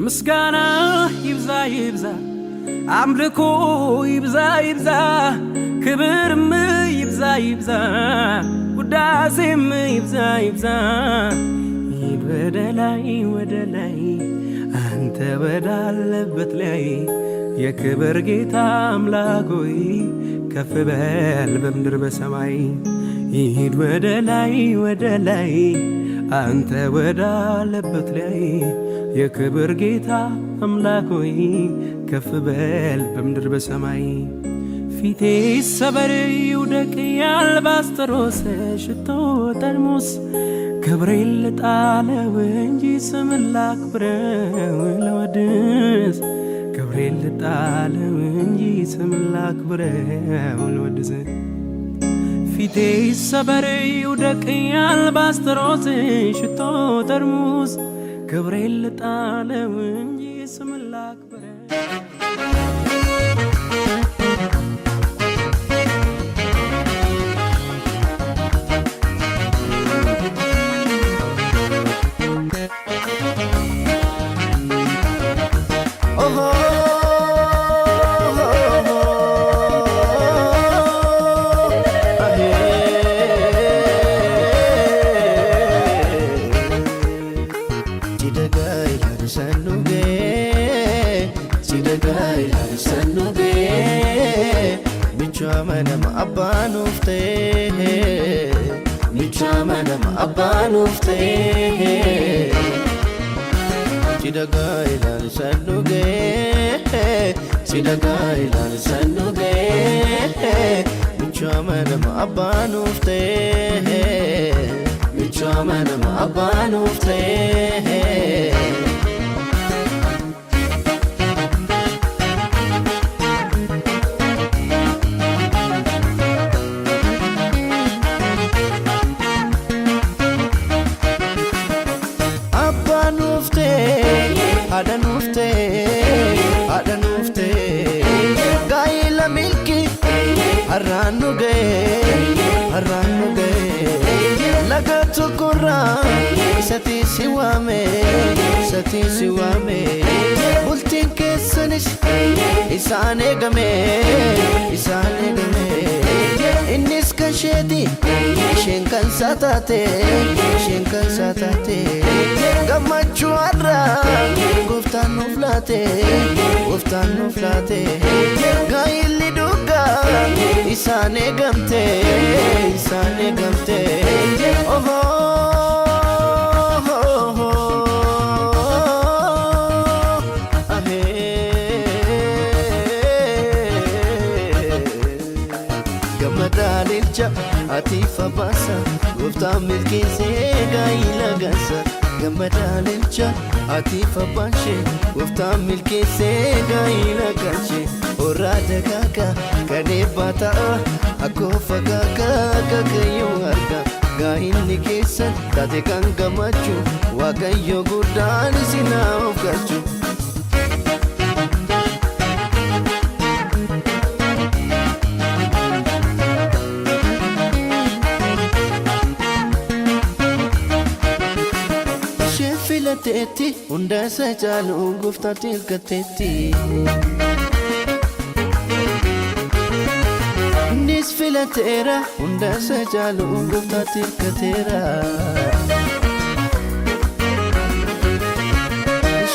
ምስጋና ይብዛ ይብዛ አምልኮ ይብዛ ይብዛ ክብርም ይብዛ ይብዛ ውዳሴም ይብዛ ይብዛ ይድ ወደ ላይ አንተ ወዳለበት ላይ የክብር ጌታ አምላክ ሆይ ከፍ በል በምድር በሰማይ ይድ ወደ ላይ አንተ ወዳለበት ላይ የክብር ጌታ አምላክ ሆይ ከፍ በል በምድር በሰማይ ፊቴ ሰበር ይውደቅ የአልባስጥሮስ ሽቶ ጠርሙስ ክብሬን ልጣለው እንጂ ስምን ላክብረው ልወድስ ክብሬን ልጣለው እንጂ ስምን ላክብረው ልወድስ ፊቴ ሰበር ይውደቅ የአልባስጥሮስ ሽቶ ጠርሙስ ክብሬን ልጣለው እንጂ ስምን ላክብረው Abanufte Sidagai lal sanuge Sidagai lal sanuge Michamanam abanufte Michamanam abanufte Arranuge Lagatu kurra Sati siwame Bultin kesanish Isane game Innis kashedi Shenkan satate Gamachu arra Guftan nuflate Gaili duga Isane gamte Oh Gamadalilcha atifa basa Gufta milki sega ilagasa Gamadalilcha atifa banshe Gufta milki sega ilagase Orada kaka kanebata Akofa kaka kakayo arga Gahinni kesan tate kan gamachu Wakayo gudan sina ofkachu Shefilateti unda sajalu gufta tilkateti Nisfilatera unda sajalu gufta tilkatera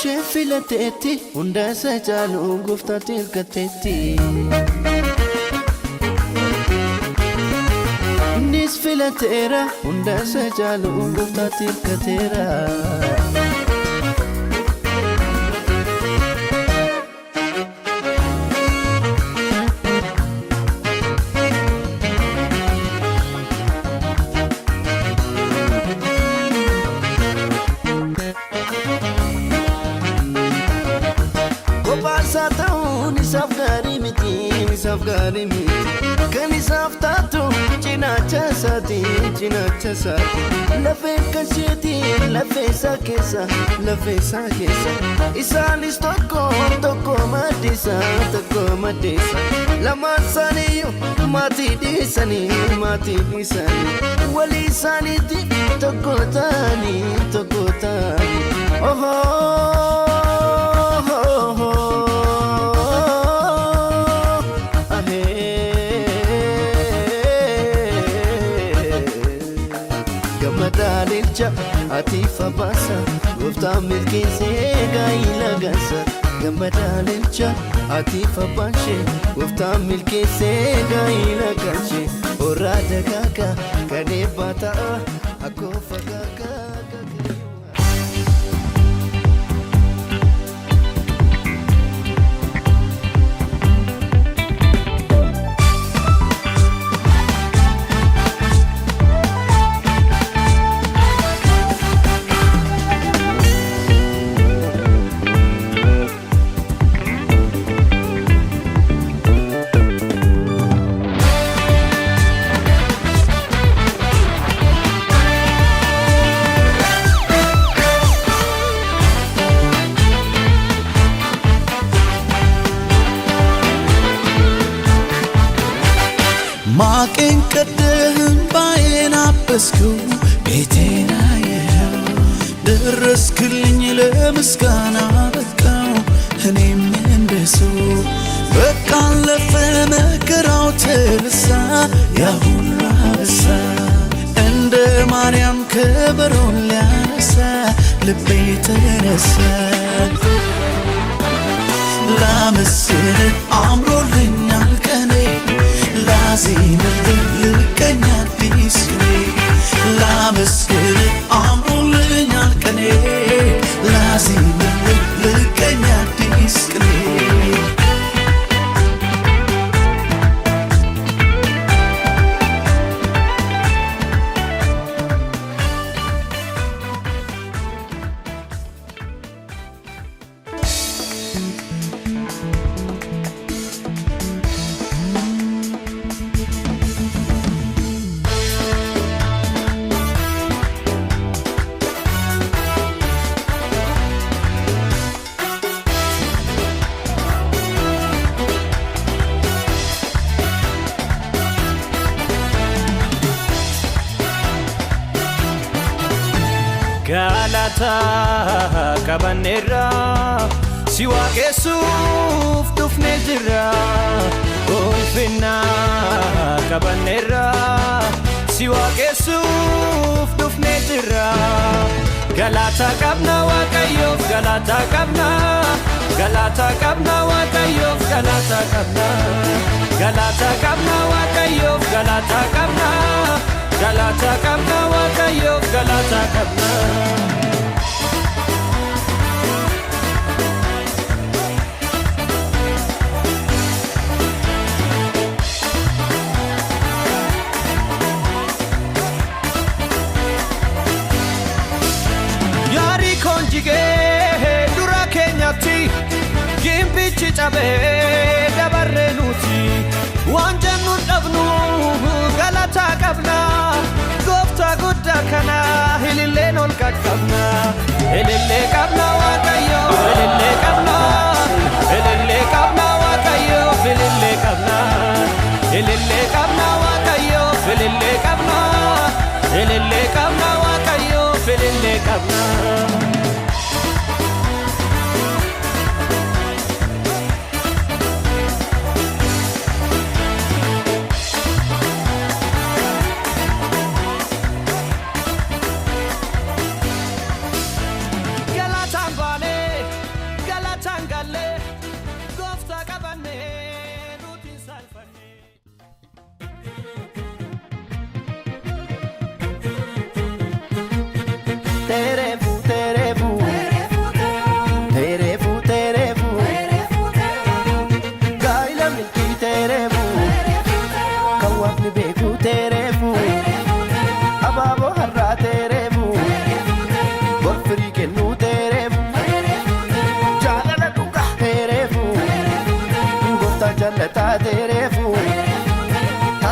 Shefilateti unda sajalu gufta tilkateti Nisfilatera unda sajalu gufta tilkatera Nisafgari miti Kanisaftaatu Cinacha sati Lafe kasheti Lafe sa kesa Isanis toko madisa Lama saniyo Mati disani Wali saniti Toko tani Oh lilcha ati fabasa gofta milkeesse gaila gasa gammada lilcha ati fabanshe gofta milkeesse gaila gache ora dagaga kane bata ako fagaga ማቄን ቀደህን ባዬን አበስኩ ቤቴን አየኸው ደረስክልኝ ለምስጋና በቃው እኔም እንደሱ በቃ አለፈ መከራው ተረሳ ያ ሁሉ አበሳ እንደ ማርያም ከበሮን ሊያነሳ ልቤ ተነሳ ላመስግን አምሮልኛል ቀኔ ላዜምልህ ልቀኝ አዲስ ቅኔ ላመስግን አምሮልኛል ቀኔ ላዜምልህ ልቀኝ አዲስ ቅኔ Galata kabanera siwa kesuf dufne jira golfina kabanera siwa kesuf dufne jira Galata kabna wakayof Galata kabna wakayof Galata kabna wakayof Galata kabna wakayof Galata kabna Yari konjige dura kenyati gimbichi chabe dabarre nuti wanjanu dabnu Galata kabna gofta gudda kana hilille nol kakabna hilille kabna wakayo hilille kabna wakayo hilille kabna wakayo hilille kabna wakayo hilille kabna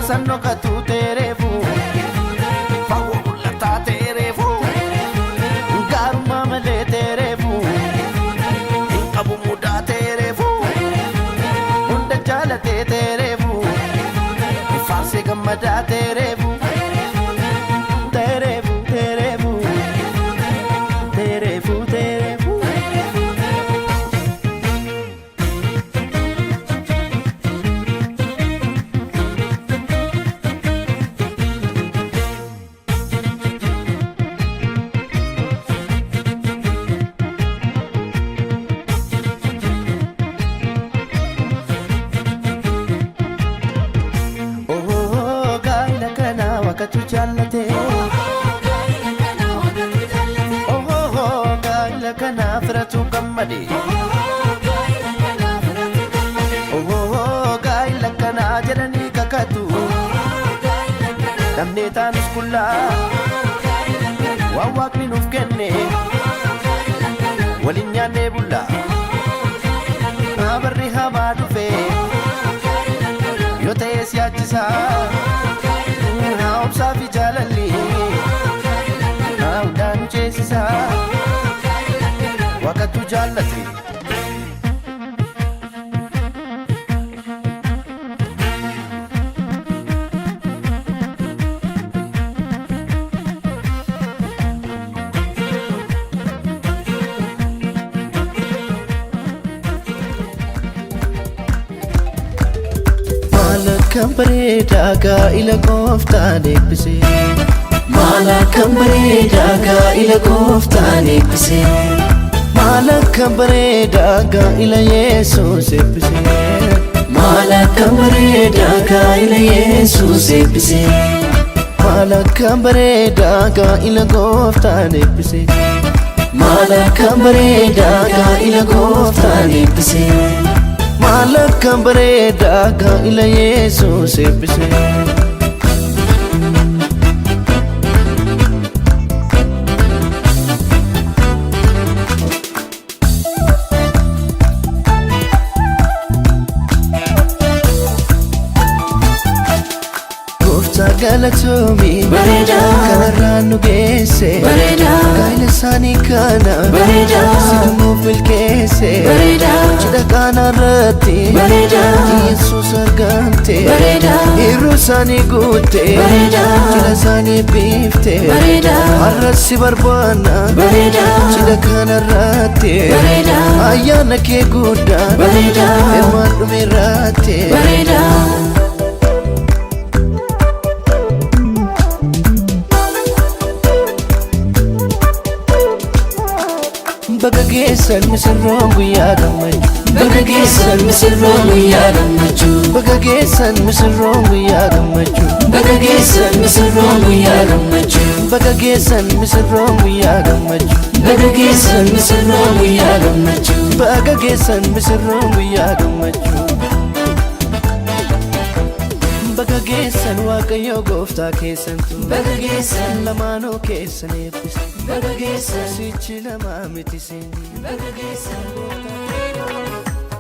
Sanno ka tu tere fu fawo lata tere fu garuma male tere fu abu muda tere fu unda jala tere fu farse gamada tere fu tere fu tere fu tere fu tere fu wakatu jallate oh gaila kana firatu gammade oh gaila kana jedhani kakatu namne taanus kulla waan waaqni nuuf kenne walin nyaanne bulla abarri hamaa dhufe yoo ta'e siyaachisa obsaa fi jaalalli hundaan nu ceesisa wakatu jaallate Malakam bareda gaa'ila gooftaan eebbise Malakam bareda gaa'ila gooftaan eebbise Malakam bareda gaa'ila Yesuus eebbise Malakam bareda gaa'ila Yesuus eebbise Malakam bareda gaa'ila gooftaan eebbise Malakam bareda gaa'ila gooftaan eebbise Malakam bareda gaa'ila Yesuus eebbise Gooftaa galatoomi bareeda kanarraan nu geesse bareeda gaa'ila isaanii kana bareeda sinuuf milkeesse bareeda cidha kanarratti bareeda Yesuus argamte bareeda hirruu isaanii guutte bareeda cidha isaanii biifte bareeda har'as si barbaanna bareeda cidha kanarratti bareeda ayyaana kee guddaa bareeda hirmaan dhumeerratti bareeda Baga geessan misirroon guyyaa gammachuu Baga geessan misirroon guyyaa gammachuu Baga geessan misirroon guyyaa gammachuu Baga geessan misirroon guyyaa gammachuu Baga geessan misirroon guyyaa gammachuu Baga geessan misirroon guyyaa gammachuu Baga geessan misirroon guyyaa gammachuu Baga geessan waaqayyo gooftaa keessantu Baga geessan lamaanoo keessan eebbise Baga geessan sichi lamaa miti seeni Baga geessan gooftaa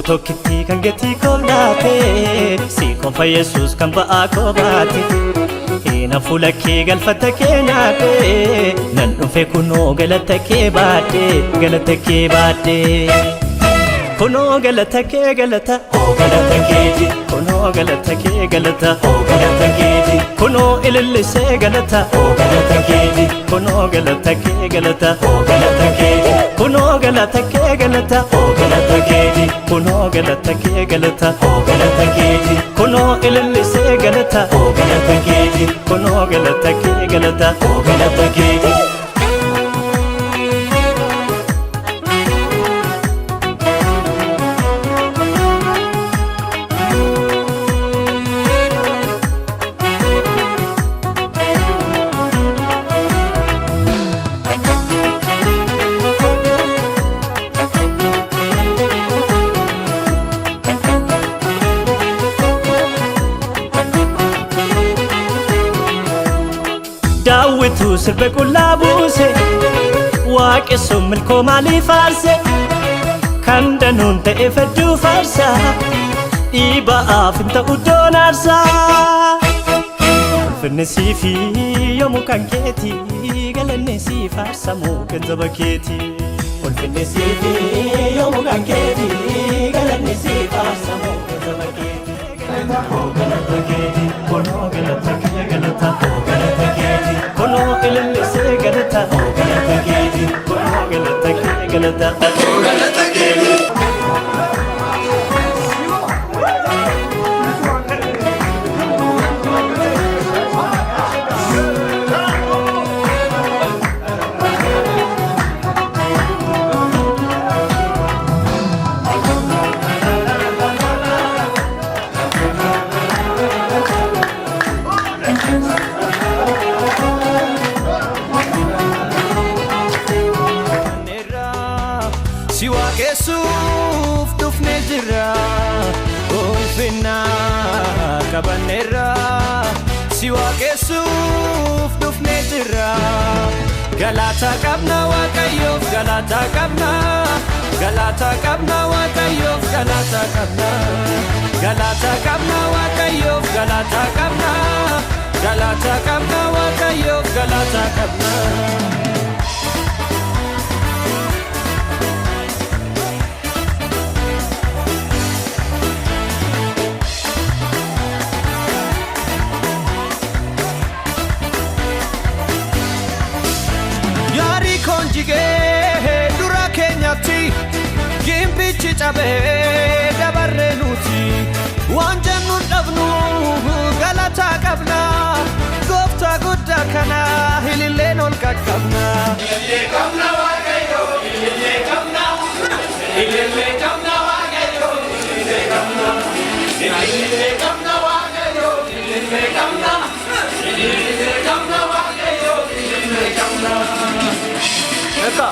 Tokkitti kan gatii koolaate si konfa Yesuus kan ba'aa koobaate Hina fuula kee galfata kee nyaate nan dhufe kunoo galata kee baadhe galata kee baadhe Kunoo galata kee galata galata keeti Kunoo galata kee galata galata keeti Kunoo ilillisee galata galata keeti Kunoo galata kee galata galata keeti Kunoo galata kee galata galata keeti Kunoo galata kee galata galata keeti Kunoo ilillisee galata galata keeti Kunoo galata kee galata galata keeti Daawwitu sirbe qullaa buuse waaqessuun milkoo maalii faarse kan danuun ta'e fedduu faarsa dhiiba'aaf hin ta'u doon aarsaa ulfinni sii fi yoomuu kan keeti galanni sii faarsamu ganzaba keeti ulfinni sii fi yoomuu kan keeti galanni sii faarsamu ganzaba keeti galata keeti kunoo galata kee galata galata keeti kunoo ilillisee galata galata keeti kunoo galata kee galata galata keeti ulfinna qabanneerra si waaqessuuf dhufnee jirra galata qabna waaqayyoof galata qabna galata qabna waaqayyoof galata qabna galata qabna waaqayyoof galata qabna galata qabna waaqayyoof galata qabna dura kenyatti gimbichi cabe dabarre nuti waan jannu dhabnu galata qabna gofta gudda kana hililleen ol qaqqabna hilillee qabna waaqayyo hilillee qabna waaqayyo hilillee qabna waaqayyo hilillee qabna waaqayyo hilillee qabna Eka.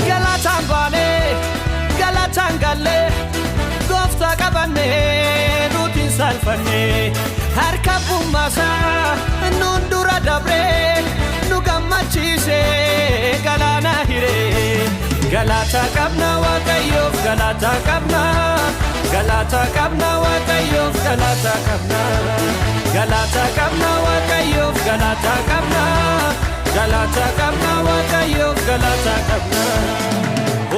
Galatan bane, galatan galle, gofta qabane, nutin salfane, harka bummasa, nun dura dabre, nu gammachise, galana hire. galata qabna waaqayyoof galata qabna galata qabna waaqayyoof galata qabna galata qabna waaqayyoof galata qabna galata qabna waaqayyoof galata qabna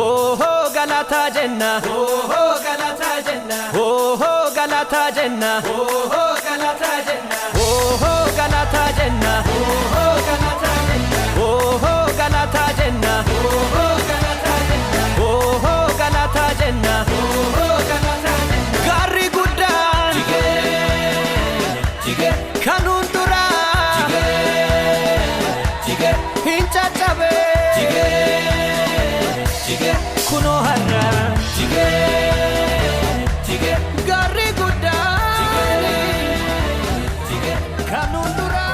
oh galata jenna oh galata jenna oh galata jenna oh galata jenna oh galata jenna oh galata jenna oh galata jenna Garri gudda kanun dura hinca cabe kuno harra garri gudda kanun dura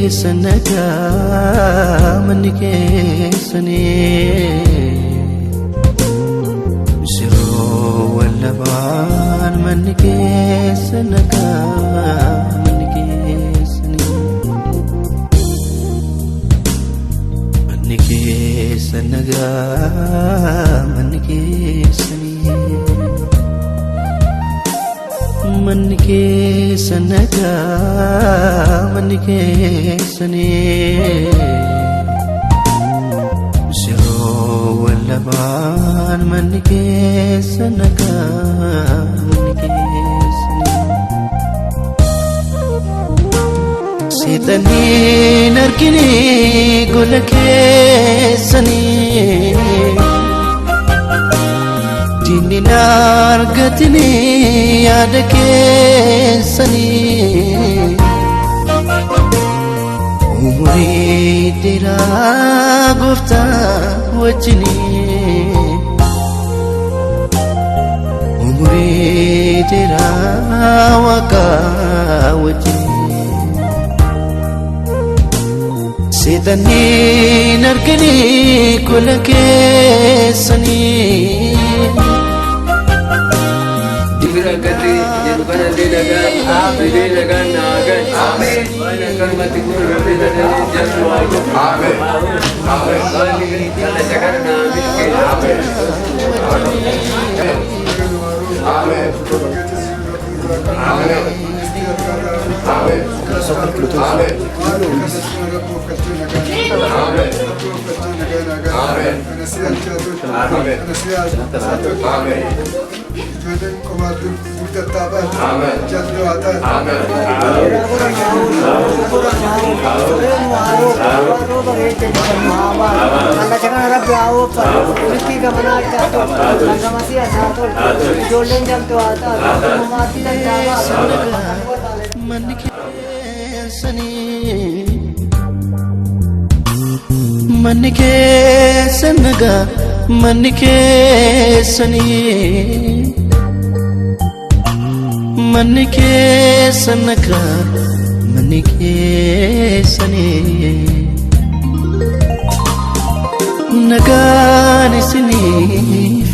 Sanaga manike sane Siro walaban manike sanaga manike sane manike sanaga manike sane manike sanaga manike sane Siro walaban manike sanaga manike sane Sitani narkini golake sane Dininar gatini adake sani Umri tera gufta wajni Umri tera waka wajni Setani narkini kulake sani Gati Yedukana Dinagan, Dinagan Nagan, Amen. Karmati Guru Rabbi Dana Jasuago, Amen. Amen. Kala Jagarna Amen. Amen. Amen. Amen. Amen. Waaroo bareecha jedhamu haa baatu. Kallacha kana rabbi haa oofatu. Walitti gamanaa addaa tolchu. Langamasii as haa tolchu. Ijoolleen jaltu haa taatu. Uummamaatti danda'amaa. Manni keessanii manni keessan nagaa manni keessanii manni keessan nagaa manni keessanii nagaan isiniif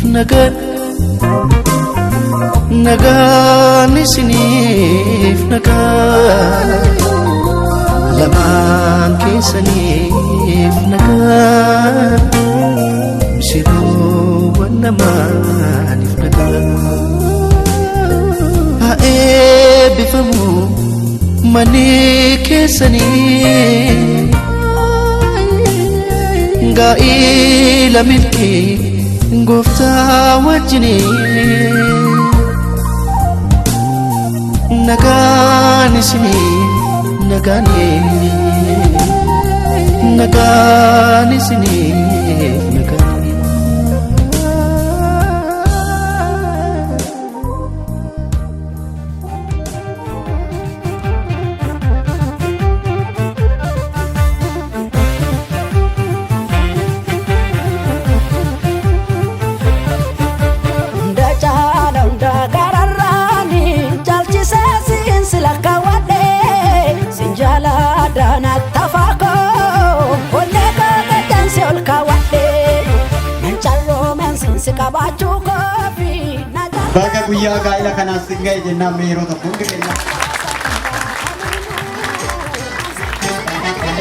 nagaan isiniif nagaa lamaan keessaniif nagaa misirroowwan namaaniif nagaa haa eebbifamu manni keessanii gaa'ila milkii gooftaa wajjinii nagaan isiniif nagaan isiniif nagaan Baga guyyaa gaa'ela kanaas sin ga'e jennaan yeroo tokko hundi keenya.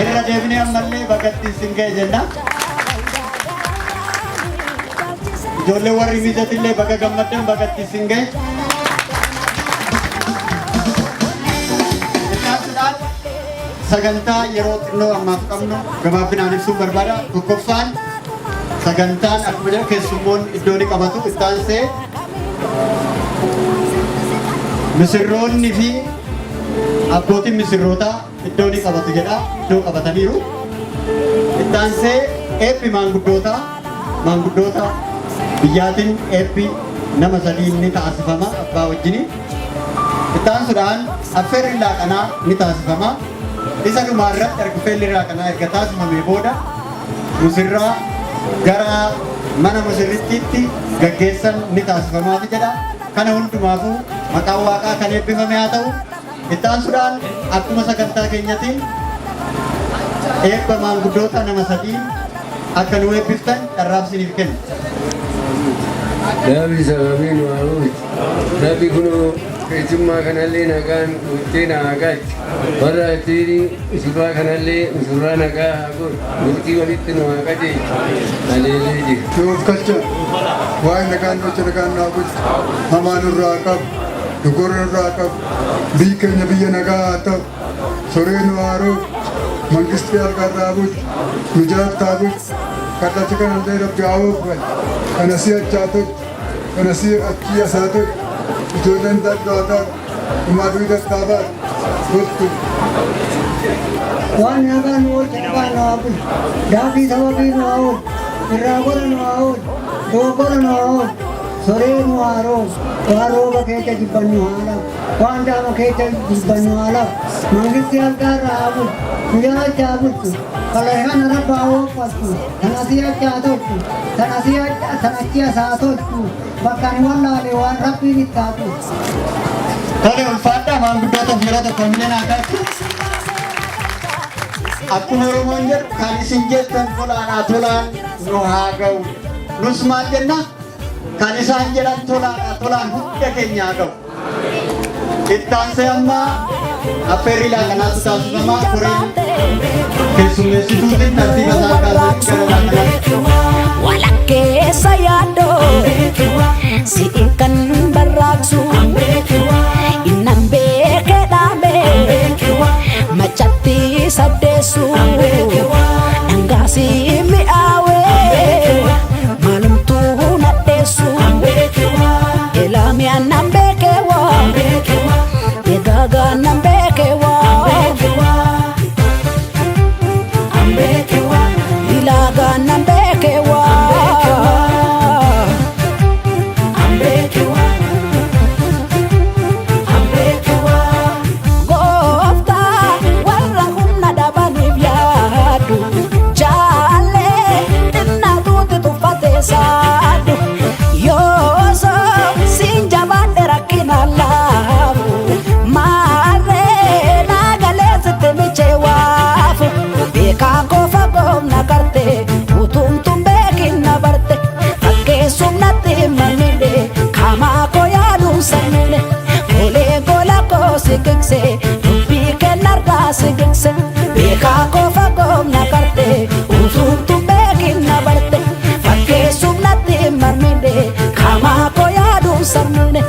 Irra deebinee ammallee bagatti sin ga'e jenna. Ijoollee warri mijatillee baga gammaddan bagatti sin ga'e. Sagantaa yeroo xinnoo ammaaf qabnu gabaabinaan ibsuun barbaada. Tokkoffaan sagantaan akkuma jedhu keessummoon iddoo ni qabatu ittaansee misirroonni fi abbootiin misirrootaa iddoo ni qabatu jedha iddoo qabataniiru ittaansee eebbi maanguddoota biyyaatiin eebbi nama sadiin ni taasifama abbaa wajjini ittaansuudhaan affeerri laaqanaa ni taasifama isa dhumaarratti affeerri laaqanaa erga taasifamee booda misirraa gara mana musirrittiitti gaggeessan ni taasifamaaf jedha kana hundumaafuu maqaan waaqaa kan eebbifame haa ta'u ittaansuudhaan akkuma sagantaa keenyatiin eebba maanguddoota nama sadii akka nu eebbiftan carraabsiniif kenna. Nabi sababiin waaruuti. Nabi kunoo keessummaa kanallee nagaan guuttee naa galchi. Warra ittiin usurraa kanallee usurraa nagaa haa godhu. Murtii walitti nu haa qajeelchu. Aleelee jiru. Yoof kalcha waa'ee nagaan gocha nagaan naa bulchu. Hamaan irraa qabu. Dogorra irraa qabu. Biyyi keenya biyya nagaa haa ta'u. Soree nu haaruuf. Mangistii harkarraa bulchu. Mijaattaa bulchu. Kadhacha kanallee rabbi haa oofan. Kana si achaa tolchu. Kana si achii asaa tolchu. Ijoolleen dadhabaa umaduu dadhabaa tolchu. Waan nagaan nu oolchu nagaan nu haa bulchu. Daafii sababii nu haa oolchu. Irraa godha nu haa oolchu. Dogoggora nu haa oolchu. Soree nu haa roobu. Waan rooba keessa jibbannu haa lafu. Waan daama keessa jibbannu haa lafu. Mangistii harkarraa haa bulchu. Mijaachaa haa bulchu. Kalashana rabba haa ooffattu. Kana si achaa tolchu. Kana achi asaa tolchu. Bakka ni wallaale waan rabbiin itti haa tolchu. Tole ulfaadhaa maanguddoota of yeroo tokko hin naagaatti. Akkuma Oromoon jedhu kan isin jettan tolaadhaa tolaan nu haa ga'u. Nus maal jenna? Kan isaan jedhan tolaadhaa tolaan hunda keenya haa ga'u. Ittaansee ammaa affeerri laaqanaatu taasifama koreen keessummeessituutiin tartiiba isaa kaasanii gara laaqanaatti. Walakkeessa yaadoo si'in kan barraaqsu innan beekee dhaabee machatti sabdeessu dhangaasii mi'aawee maalumtuu nadheessu elaamiyaan nan beekee waa eegaagaan nan beekee waa. sigigse beekaa kofa koomna karte utuutu beekinna barte fakkeessuuf natti marmine kaamaa koo yaaduun sarmine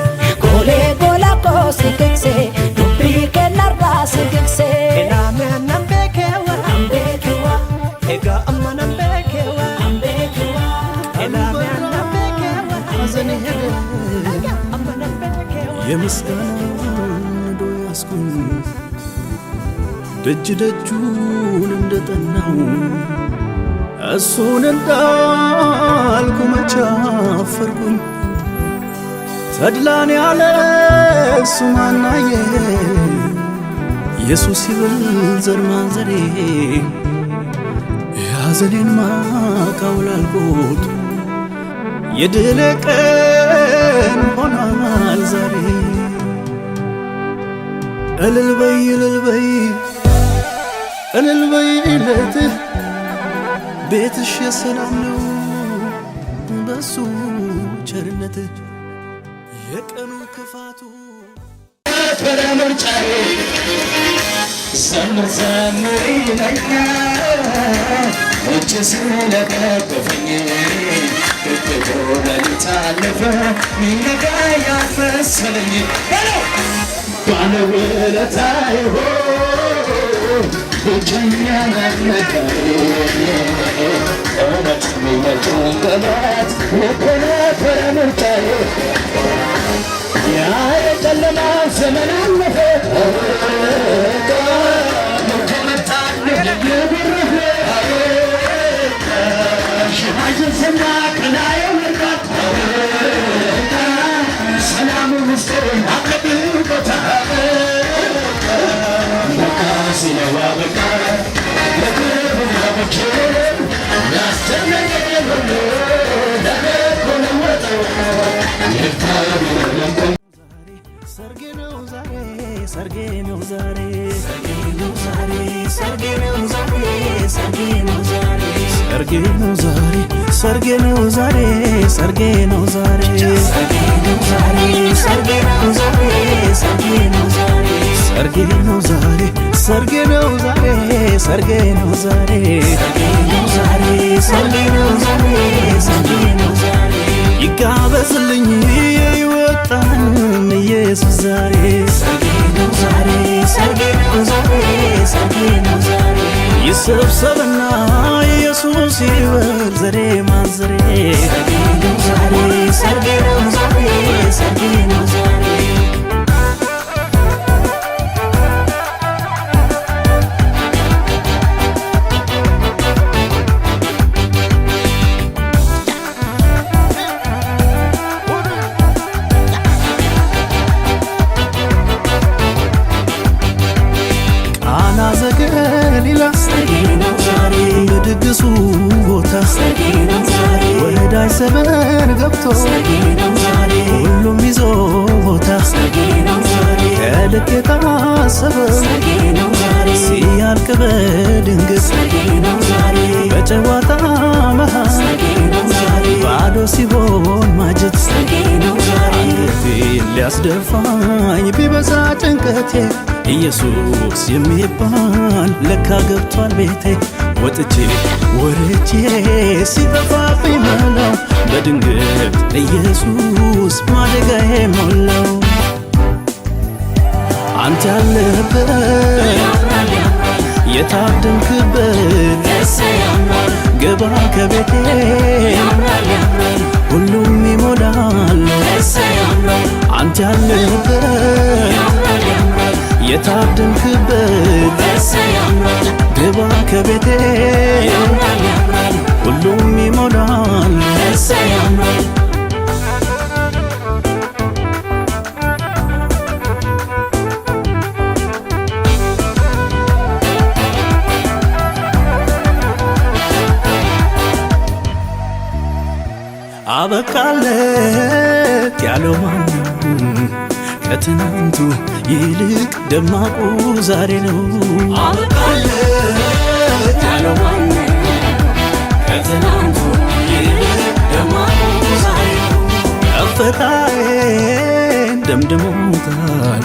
golee gola koo sigigse dubbii kennarraa sigigse. Elaame annan beekewa Ambeekewa ega amma nan beekewa ambeekewa elaame annan beekewa azani hede amma nan beekewa የምስጋናን ዶ ያስኩኝ ደጅ ደጁን እንደጠናው እሱን እንዳልኩ መቼ አፈርኩኝ ተድላን ያለ እሱ ማናየ ኢየሱስ ይብል ዘር ማንዘሬ ያዘኔን ማቃውላልኩት የድል ቀን ሆኗል ዛሬ እልል በይ እልል በይ እልል በይለት ቤትሽ የሰላም ነው በሱ ቸርነት የቀኑ ክፋቱ በረምርጫዬ ዘምር ዘምር ይለኛል እጅ ስለደገፈኝ ግብቶ ሌሊት አለፈ ሚነጋ ያልመሰለኝ ባለውለታዬ ሆይ ብቸኛ ነበር እውነት የሚመጡን ቀናት ልቦና በረምርጫዬ ያ የጨለማ ዘመን አለፈ ሽማይዘንሰና ቀናየ መርቃት ሰላሙ ምስጢር አለብቆታ በቃ ሲለዋ በቃ ለግብናቦች ያስተነገ ሁሉ ለበጎ ለወጠው ይታቢለንቆ ሰርጌ ነው ዛሬ ሰርጌ ነው ዛሬ ሰርጌ ነው ዛሬ ሰርጌ ነው ዛሬ ሰርጌ ነው ዛሬ ሰርጌ ነው ዛሬ ሰርጌ ነው ዛሬ ሰርጌ ነው ዛሬ ሰርጌ ነው ዛሬ ሰርጌ ነው ዛሬ ሰርጌ ነው ዛሬ ሰርጌ ነው ዛሬ ሰርጌ ነው ዛሬ ሰርጌ ነው ዛሬ ይጋበዝልኝ ይወጣን ኢየሱስ ዛሬ ሰርጌ ነው ዛሬ ሰርጌ ነው ዛሬ ሰርጌ ነው ዛሬ ይሰብሰብና ኢየሱስ ይበል ዘሬ ማንዘሬ ሰርጌ ነው ዛሬ ሰርጌ ነው ዛሬ ሰርጌ ነው ዛሬ በድግሱ ቦታ ወዳጅ ዘመን ገብቶ ሁሉም ይዞ ቦታ ከልክ የታሰበ ሲያልቅ በድንገት በጨዋታ መሃል ባዶ ሲሆን ማጀት አንገቴን ሊያስደፋኝ ቢበዛ ጭንቀቴ ኢየሱስ የሚባል ለካ ገብቷል ቤቴ ወጥቼ ወርጄ ሲጠፋብኝ መላው በድንገት ኢየሱስ ማደጋዬ ሞላው አንተ ያለህበት የታደምክበት ገባ ከቤቴ ሁሉም ይሞላል አንተ ያለህበት የታደምክበት ግባ ከቤቴ ሁሉም ይሞላል አበቃለት ያለው ማነው ከትናንቱ ይልቅ ደማቁ ዛሬ ነው አበቃለት ያለው ማነው ከትናንቱ ይልቅ ደማቁ ዛሬ ነው ከፍታዬን ደምድሞታል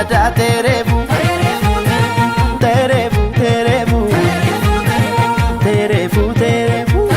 gammadaa teereefu teereefu teereefu teereefu teereefu.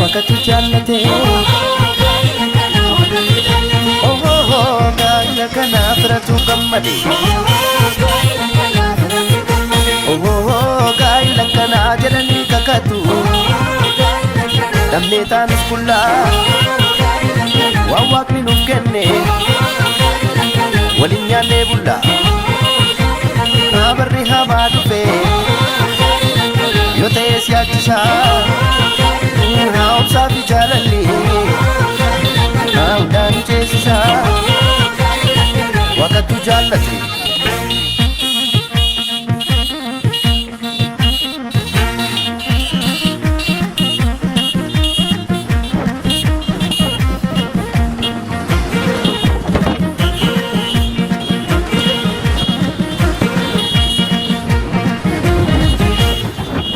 Wakatu jallate oh gaila kana firatu gammade oh gaila kana jalani kakatu damne taanus kulla wawaqni nuf kenne walin nyaanne bulla abarri hamaa dhufe yoo ta'e siyaachisa Now sabi jalali Now dan chesisa Wakatu jalati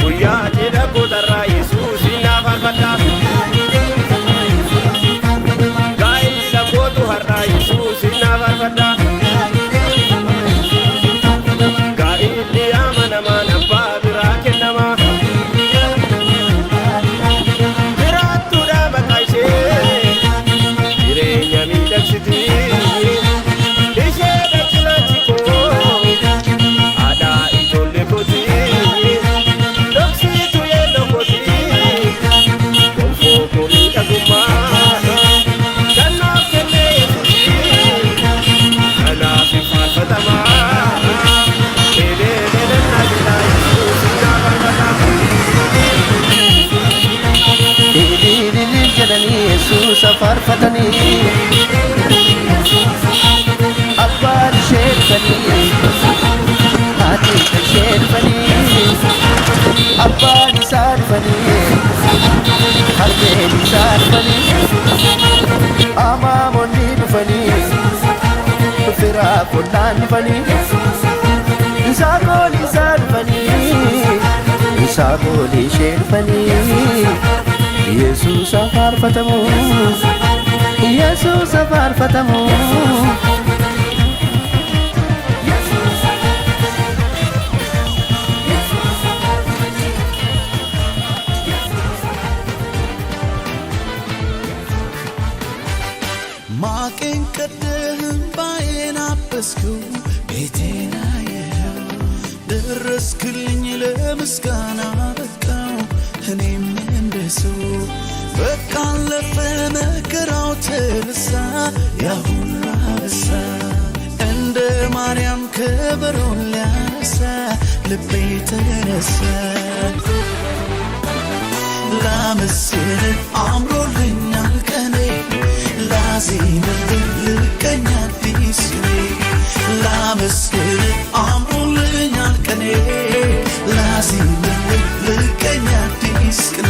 Uya jeda kodara Yesus Gaila botu harra Yesus inna barada Gaili amana mana babira kenama Biratu da bakaishe Direnya midaksiti Ishe dakila chiko Ada idole koti Yesus farfatani Abbar sherfani Hati sherfani Abbar sarfani Harbe sarfani Ama monni dufani Fira konan fani Isagoli sarfani Isagoli sherfani Yesus farfatamu Yesus farfatamu Makin kadehum bayin apesku Betena yehau Dereskilኝ ለምስጋና በቃው እኔም እንደሱ በቃ አለፈ መከራው ተረሳ ያ ሁሉ አበሳ እንደ ማርያም ከበሮን ሊያነሳ ልቤ ተነሳ ላመስግን አምሮልኛል ቀኔ ላዜምልህ ልቀኛ አዲስ ላመስግን አምሮልኛል ቀኔ ላዜምልህ ልቀኛ አዲስ ቀኔ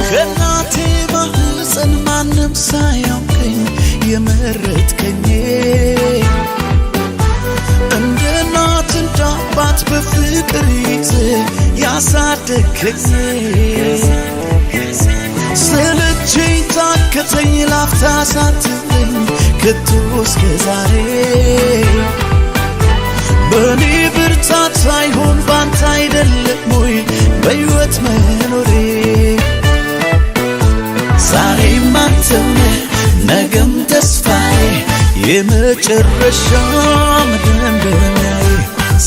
ከናቴ ማህፀን ማንም ሳያውቀኝ የመረጥከኝ እንደ እናት እንደ አባት በፍቅር ይዘህ ያሳደግከኝ ሰለቸኝ ታከተኝ ላፍታ ሳትለኝ ከቶ እስከ ዛሬ በእኔ ብርታት ሳይሆን ባንተ አይደለም ወይ በሕይወት መኖሬ ዛሬም አንተው ነህ ነገም ተስፋዬ የመጨረሻ መደምደሚያዬ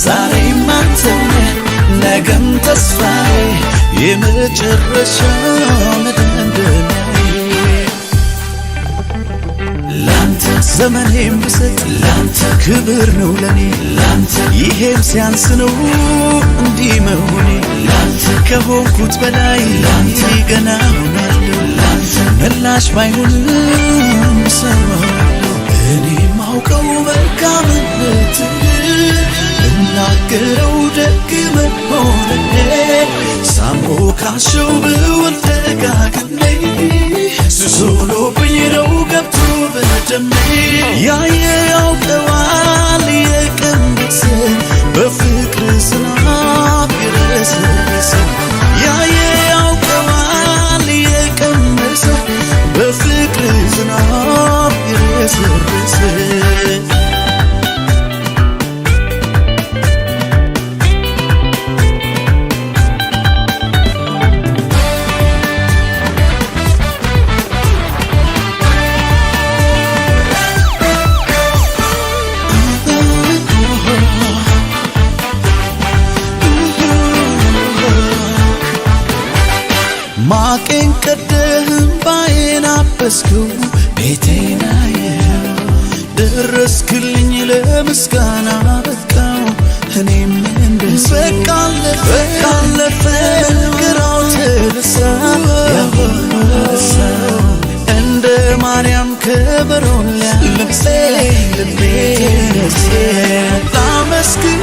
ዛሬም አንተው ነህ ነገም ተስፋዬ የመጨረሻ መደምደሚያዬ ላንተ ዘመኔም ብሰጥ ላንተ ክብር ነው ለኔ ላንተ ይሄም ሲያንስ ነው እንዲህ መሆኔ ላንተ ከሆንኩት በላይ ላንተ ገና ሆናለሁ ላንተ ምላሽ ባይሆንም ሰዋለሁ እኔ ማውቀው መልካምነት እናገረው ደግ መሆኔ ሳሞካሸው ብውል ደጋግሜ ሱሶሎብኝ ነው ገብቶ በደሜ ያየ ያውቀዋል የቀመሰ በፍቅር ዝናብ የረሰረሰ ያየ ያውቀዋል የቀመሰ በፍቅር ዝናብ የረሰረሰ ማቄን ቀደህም ባዬን አበስከው ቤቴን አየኸው ደረስክልኝ ለምስጋና በቃው እኔም እንደሰው በቃለፈ ግራው ተረሳ እንደ ማርያም ከበሮን ሊያለብሴ ልቤ ደሴ ላመስግን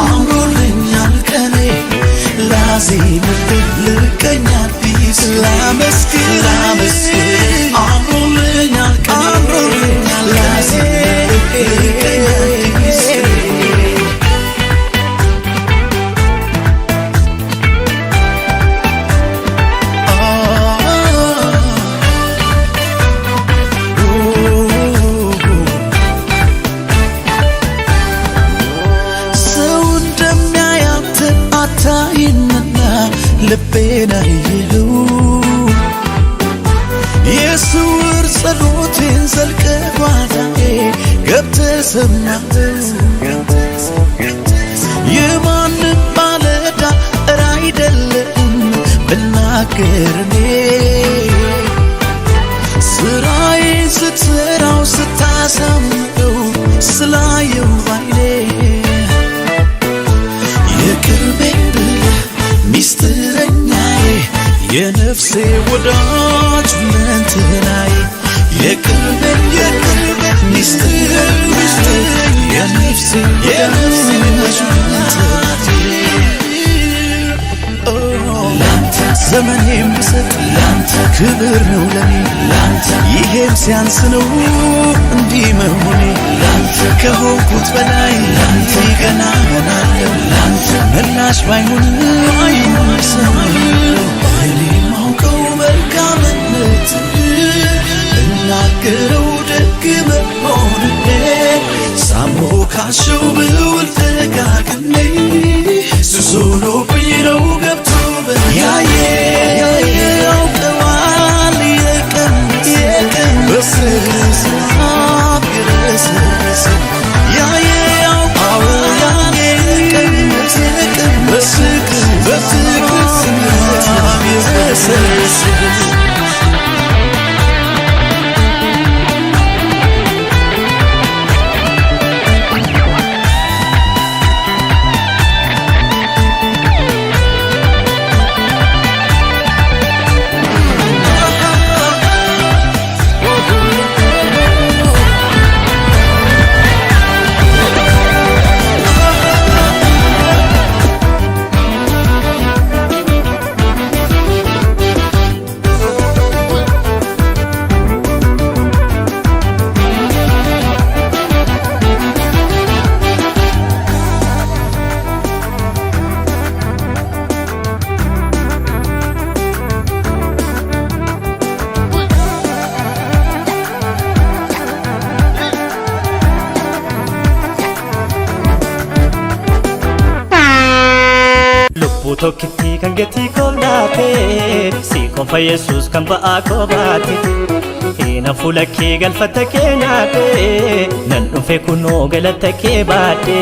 አምሮልኛል ቀኔ ላዜምልህ ልቀኛ ቢስ ላመስግን አምሮልኛል ላዜምልህ ልቀኛ ቢስ ልቤን አየኸው የስውር ጸሎቴን ዘልቀህ ጓዳዬ ገብተህ ሰማኸው የማንም ባለዕዳ ኧረ አይደለሁም ብናገር እኔ ስራዬን ስትሰራው ስታሳምረው ስላየው ባይኔ የቅርቤን ብለህ ሚስትረኛዬ የነፍሴ ወዳጅ መንትናዬ የቅርቤ ሚስትረኛዬ የነፍሴ ወዳጅ መንትናዬ ላንተ ዘመኔም ብሰጥ ላንተ ክብር ነው ለኔ ላንተ ይሄም ሲያንስ ነው እንዲህ መሆኔ ላንተ ከሆንኩት በላይ ላንተ ገና ሆናለሁ ላንተ ምላሽ ባይሆንም ሰማለሁ እኔ ማውቀው መልካምነት እናገረው ደግ መሆኔ ሳሞካሸው ብውል ደጋግሜ ሱሶሎብኝ ነው ገብቶ ያየ ያውቀዋል የቀመሰ በዝናብ የረሰረሰ ያየ ያውቀዋል የቀመሰ በፍቅር ዝናብ የረሰረሰ Tokkitti kan gatii koolaate si konfa Yesuus kan ba'aa koobaate Hina fuula kee galfata kee nyaate nan dhufe kunoo galata kee baadhe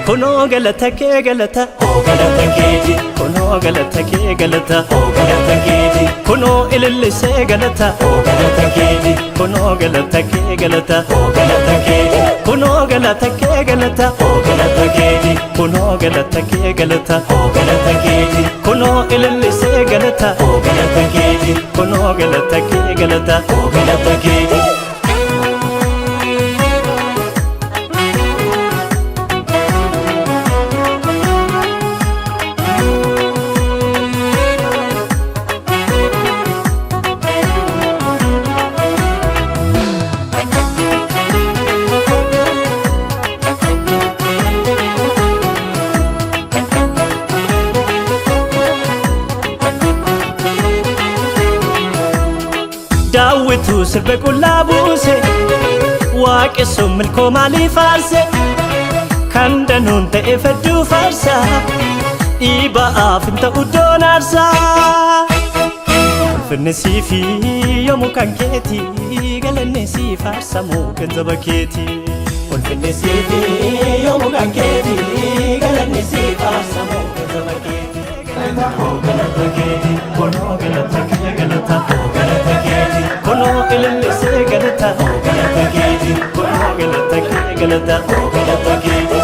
kunoo galata kee galata oo galata keeti kunoo galata kee galata oo galata keeti kunoo ilillisee galata galata keeti kunoo galata kee galata galata keeti kunoo galata kee galata galata keeti kunoo galata kee galata galata keeti kunoo ilillisee galata galata keeti kunoo galata kee galata galata keeti daawwitu sirbe qullaa buuse waaqessuun milkoo maalii faarse kan danuun ta'e fedduu faarsa dhiiba'aaf hin ta'u doon aarsaa ulfinni siifi yoomuu kan keeti galanni sii faarsamu ganzaba keeti ulfinni siifi yoomuu kan keeti galanni sii faarsamu ganzaba keeti galata keeti kunoo galata kee galata galata keeti kunoo ilillisee galata galata keeti kunoo galata kee galata galata keeti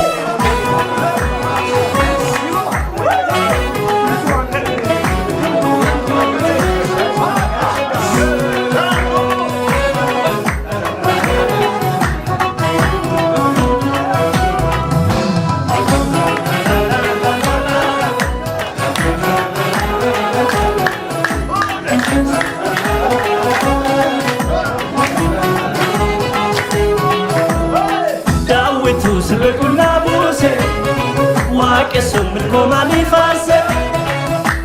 waaqessuun milkoo maalii faarse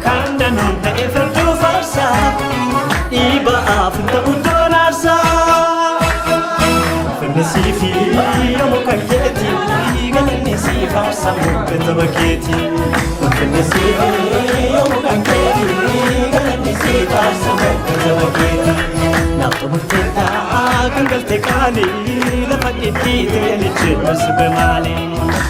kan danuun ta'e fedduu faarsa dhiiba'aaf hin ta'u doon aarsaa ulfinni siifi yoomuu kan keeti galanni sii faarsamu ganzaba keeti ulfinni siifi yoomuu kan keeti galanni sii faarsamu ganzaba keeti naaf xumurteettaa kan galte qaalii lafa dhidhiite licheedha sirbe maalii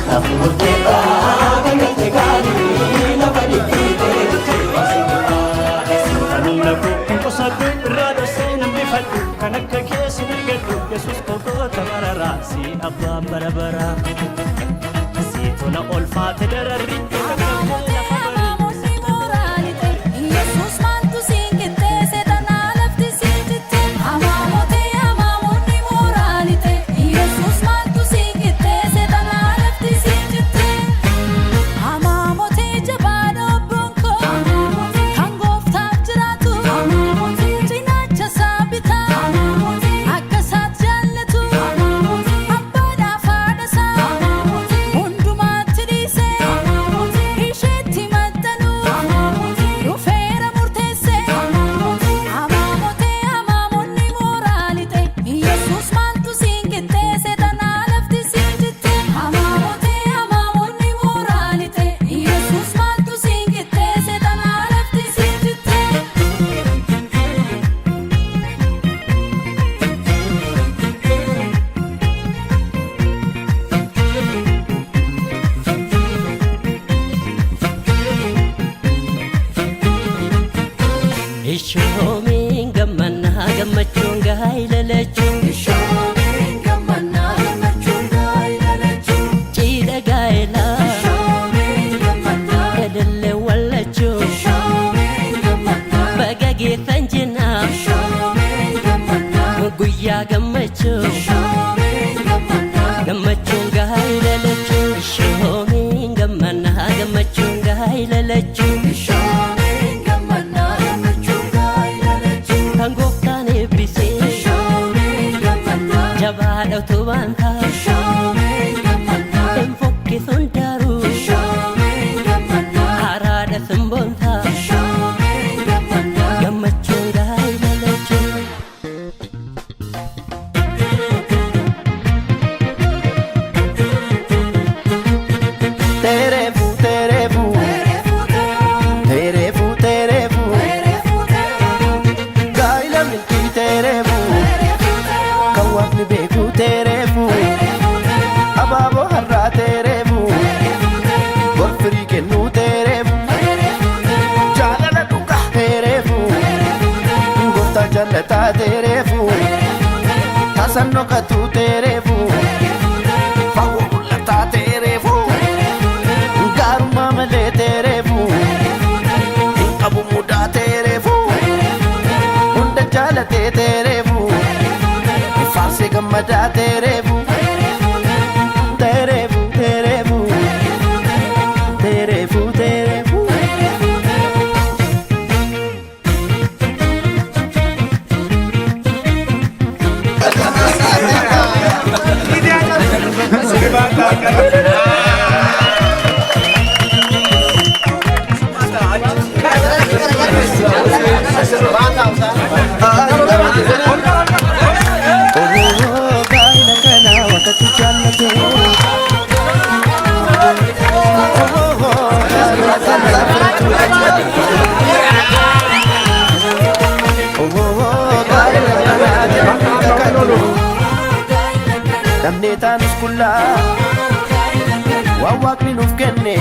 naaf xumurteettaa kan galte qaalii lafa dhidhiite licheedha sirbe maalii kanuma koo kan qosadhu irraa dhoksee nan bifadhu kan akka keessa argadhu yesus kogoota mararaa si abbaan bara baraa si tola olfaate dararri Ishoomin gammanaa gammachuun gaa'ila lachuun Ishoomin gammanaa gammachuun gaa'ila lachuun Cidha gaa'ilaa Ishoomin gammanaa gadallee wallachuun Ishoomin gammanaa baga geessan jinaa Ishoomin gammanaa guyyaa gammachuun Ishoomin gammanaa gammachuun gaa'ila lachuun Ishoomin gammanaa gammachuun gaa'ila lachuun jabaadha utuu baantaa hin fokkisuun daaruu haraadha simboontaa gammachuun gaa'ila lachuun tereefu tereefu tereefu tereefu gaa'ila milkii tereefu kan waaqni beeku tereefu jaalatu teereefu fagoo mul'ataa teereefu gaarummaa malee teereefu hin qabu mudaa teereefu hunda jaalatee teereefu faarsee gammadaa teereefu teereefu teereefu teereefu teereefu. Damne taanus kullaa waan waaqni nuuf kenne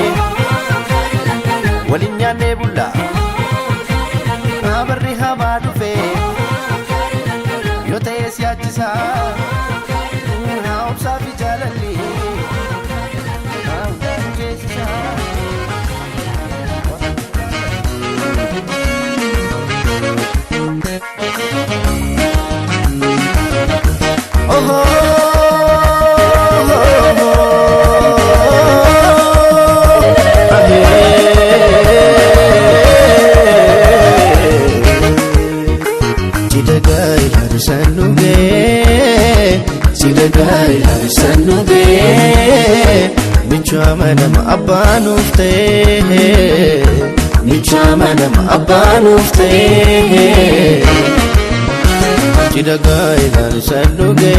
waliin nyaannee bullaa barri hamaa dhufe yoo ta'e siyaachisaa haa obsaa fi jaalalli haa geessisaa. Sidagai harisanuge Michama nama abanufte Michama nama abanufte Sidagai harisanuge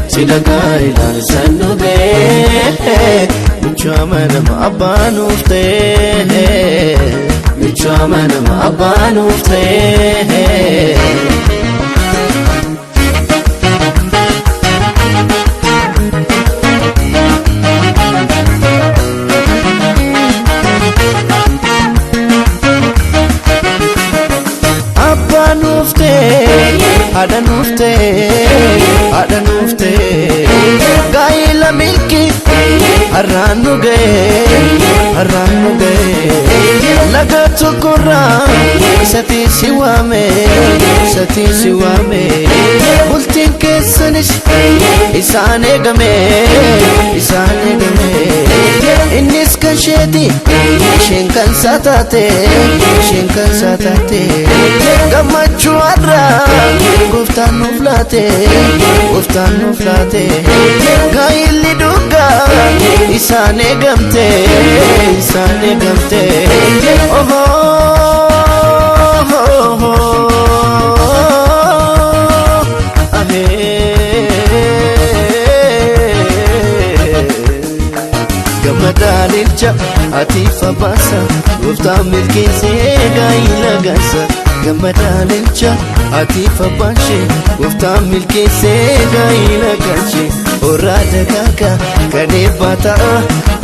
Sidagai harisanuge Michama nama abanufte Michama nama abanufte Ada nufte gaila milki arranuge laga tukura sati siwame bultin kesanis isane game innis kasheti shenkan satate gamachu adra guftan nuflate gaili duga isane gamte oh gamadalilcha atifa basa guftan milkise gaila gasa gamadalilcha atifa bashe guftan milkise gaila gashi orada kaka kane bata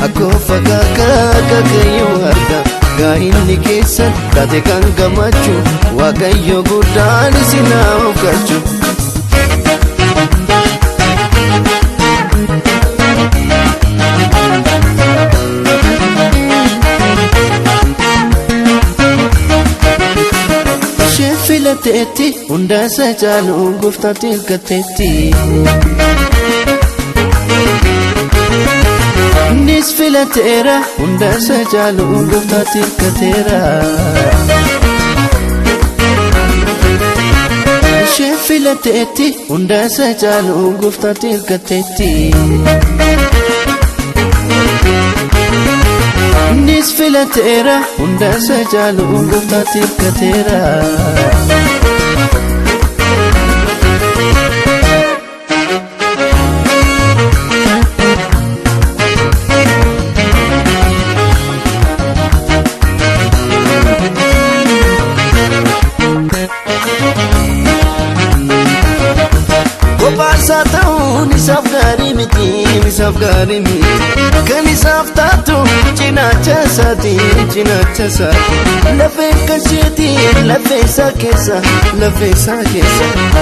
akofa kaka kakayo arda gaili kesan tate kan gamachu wagayo gudan sinau kachu filatetti hunda sajalu guftati gatetti nis filatera hunda sajalu guftati gatera she filatetti hunda sajalu guftati gatetti nis filatera hunda sajalu guftati gatera Nisaf gari miti kan isaf tatu cinacha sati lafe kasheti lafeessa keessa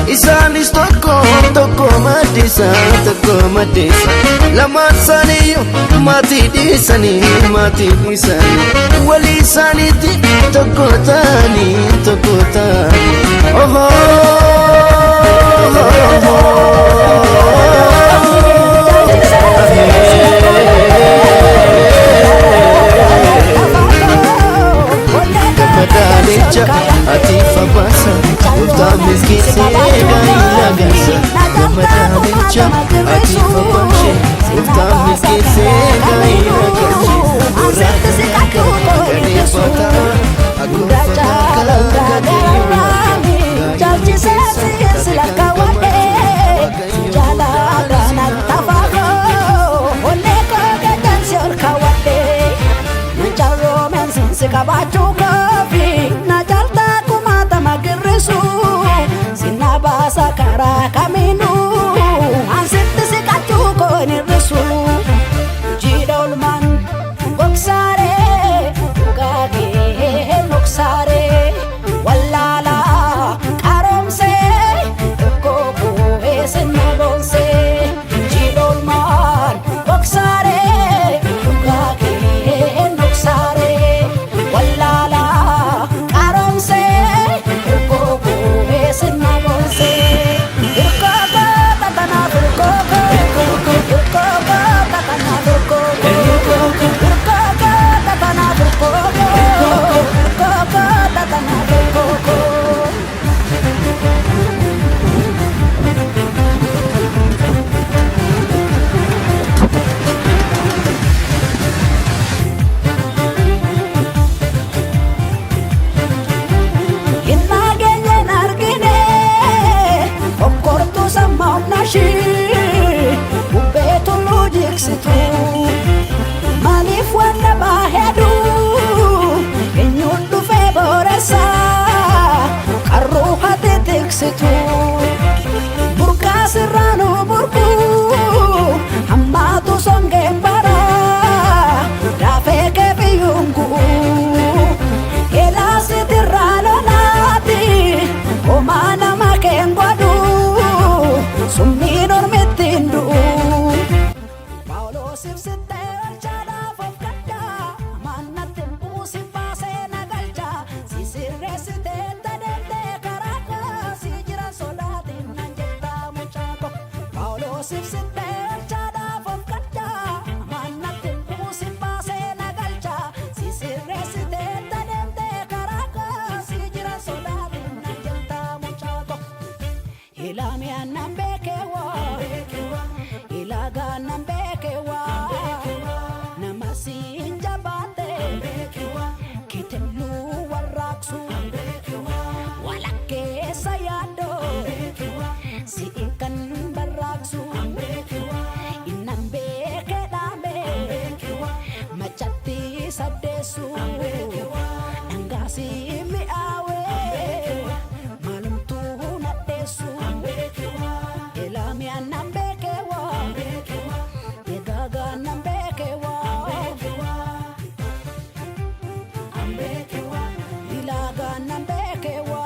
isaanis tokko maddeessa lamaan isaaniiyyuu maatii dhiisanii walii isaaniitti tokko ta'anii Madalicha atifa basa Ufta miskise gaila gasa Madalicha atifa bashe Ufta miskise gaila gasa Urata sika gani fata Aku fata kalagani Jalji sesi silaka wade Jala gana tafako Oneko gajan siorka wade Jaro mensin sika bachuka Sakara kaminu ansitti sikatu koni risu jidolman goksare gage noksare wallala karomse koko esenalonse jidolman goksare gage noksare wallala karomse koko esenalonse Malif wanda bahedu Enyundu feboresa Karru hati tiksitu Burka sirranu burku Hammatu songembara Rafe kebiyungu Elasi tirrano nati Omana makengwadu Summi dormitindu Sifsite olchada fofkadda Mannatin puusin baasee nagalcha Si sirreessite tadente karaka Si jiran sodaatin nan jetta muchaako Paolo sifsite olchada fofkadda Mannatin puusin baasee nagalcha Si sirreessite tadente karaka Si jiran sodaatin nan jetta muchaako Ilami annan beekewa Ilaga nan beekewa Namasin jabate Kitelu warraksu Walakke sayado Si ikan barraksu Innan beeke dame Machatti sabdesu Nangasi miawe Malumtu nadesu Ilami annan beekewa Igaga nan beekewa Ilaga nan beekewa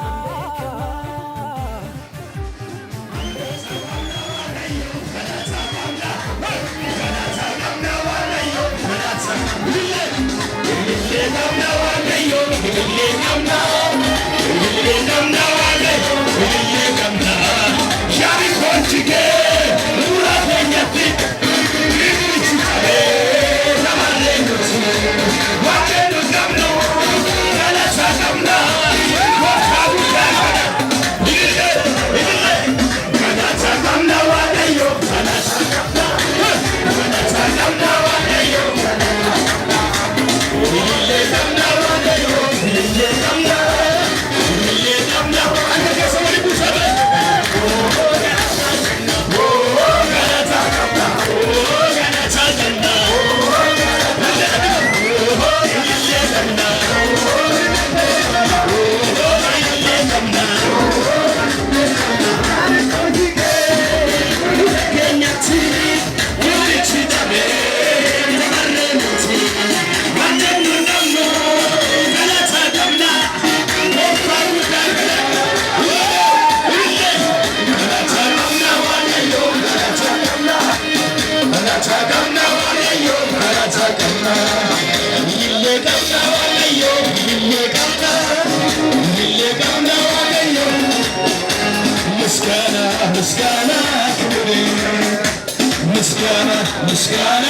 ምስጋና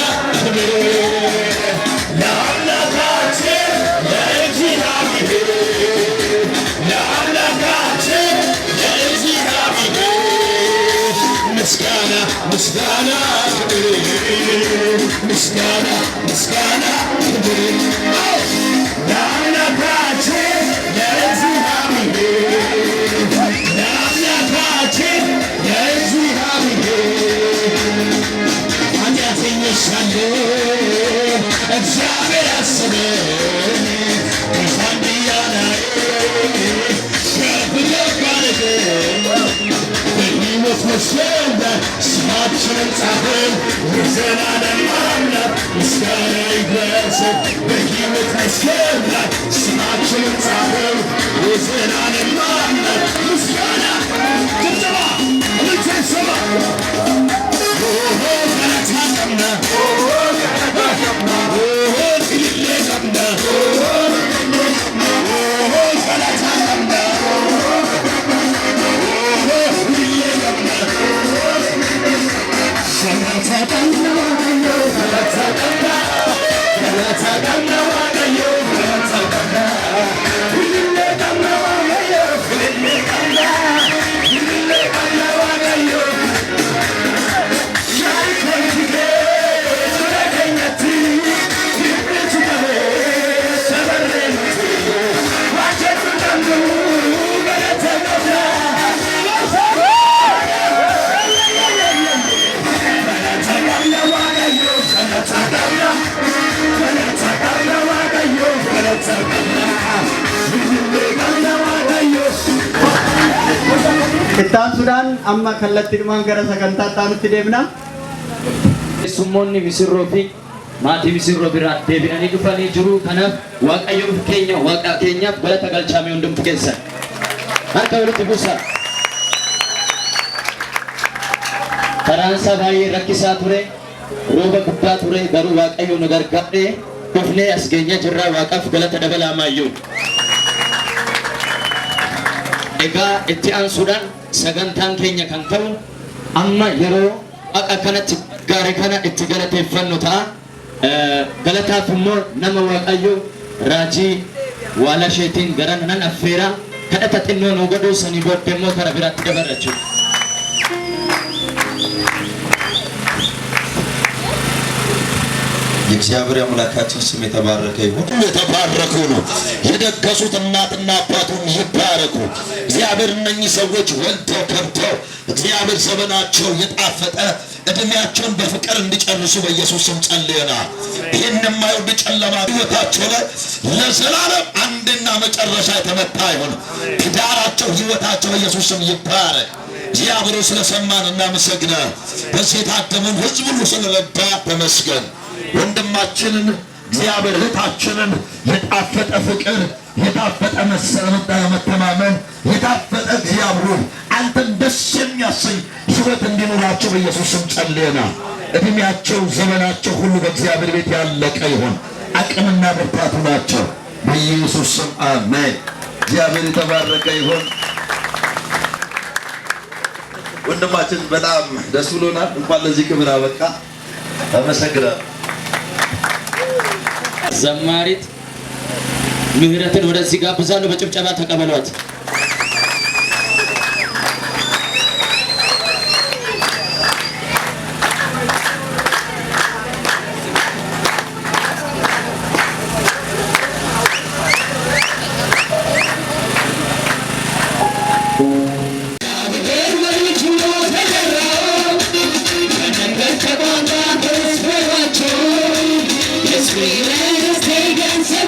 ለአምላካችን ለእግዚአብሔር ለአምላካችን ለእግዚአብሔር ምስጋና ምስጋና ምስጋና ምስጋና ለአምላካችን ለእግዚአብሔር ለአምላካችን ለእግዚአብሔር ኃጢአተኞች ሳለን እግዚአብሔር አሰበን ከፋንድያ ላይ ሸፍለባለደ በሕይወት መዝገብ ላይ ስማችንን ጻፈን የዘላለም አምላክ ምስጋና ይድረሰን በሕይወት መዝገብ ላይ ስማችንን ጻፈን የዘላለም አምላክ ምስጋና ጭብጨባ ልትሰማ Ittaan Sudaan amma kallattiidhumaan gara sagantaa itti deemna. Keessummoonni misirroo fi maatii misirroo biraa deebi'anii dhufanii jiru. Kanaaf waaqayyoon keenya waaqa keenyaaf galata galchaame hundumti keessan. Harka walitti buusaa. Karaan isaa baay'ee rakkisaa ture. Rooba guddaa ture garuu waaqayyoon nu gargaaree dhufnee as geenye jirra waaqaaf galata dabalaa maayyuu. Egaa itti aansuudhaan sagantaan keenya kan ta'u amma yeroo akka kanatti gaarii kana itti galateeffannu ta'a. Galataaf immoo nama waaqayyoo raajii waalasheetiin gara nan affeera kadhata xinnoo nu godhuu sanii booddee immoo kara biraatti dabarrachuudha. የእግዚአብሔር አምላካችን ስም የተባረከ ይሁን። የተባረኩ ነው የደገሱት እናትና አባቱን ይባረኩ። እግዚአብሔር እነኚህ ሰዎች ወልደው ከብተው እግዚአብሔር ዘመናቸው የጣፈጠ እድሜያቸውን በፍቅር እንዲጨርሱ በኢየሱስ ስም ጸልየናል። ይህን የማይወድ ጨለማ ሕይወታቸው ላይ ለዘላለም አንድና መጨረሻ የተመታ ይሁን። ትዳራቸው፣ ሕይወታቸው በኢየሱስ ስም ይባረክ። እግዚአብሔር ስለሰማን እናመሰግናለን። በዚህ የታደመን ሕዝብ ሁሉ ስለረዳ ተመስገን። ወንድማችንን እግዚአብሔር እህታችንን የጣፈጠ ፍቅር የጣፈጠ መተማመን የጣፈጠ እግዚአብሔር አንተን ደስ የሚያሰኝ ሕይወት እንዲኖራቸው በኢየሱስ ስም ጸልየናል። እድሜያቸው ዘመናቸው ሁሉ በእግዚአብሔር ቤት ያለቀ ይሁን። አቅምና ብርታቱ ናቸው በኢየሱስ ስም አሜን። እግዚአብሔር የተባረከ ይሁን። ወንድማችን በጣም ደስ ብሎናል። እንኳን ለዚህ ክብር አበቃ። ተመሰግናለሁ። ዘማሪት ምህረትን ወደዚህ ጋብዛለሁ። በጭብጨባ ተቀበሏት። Let's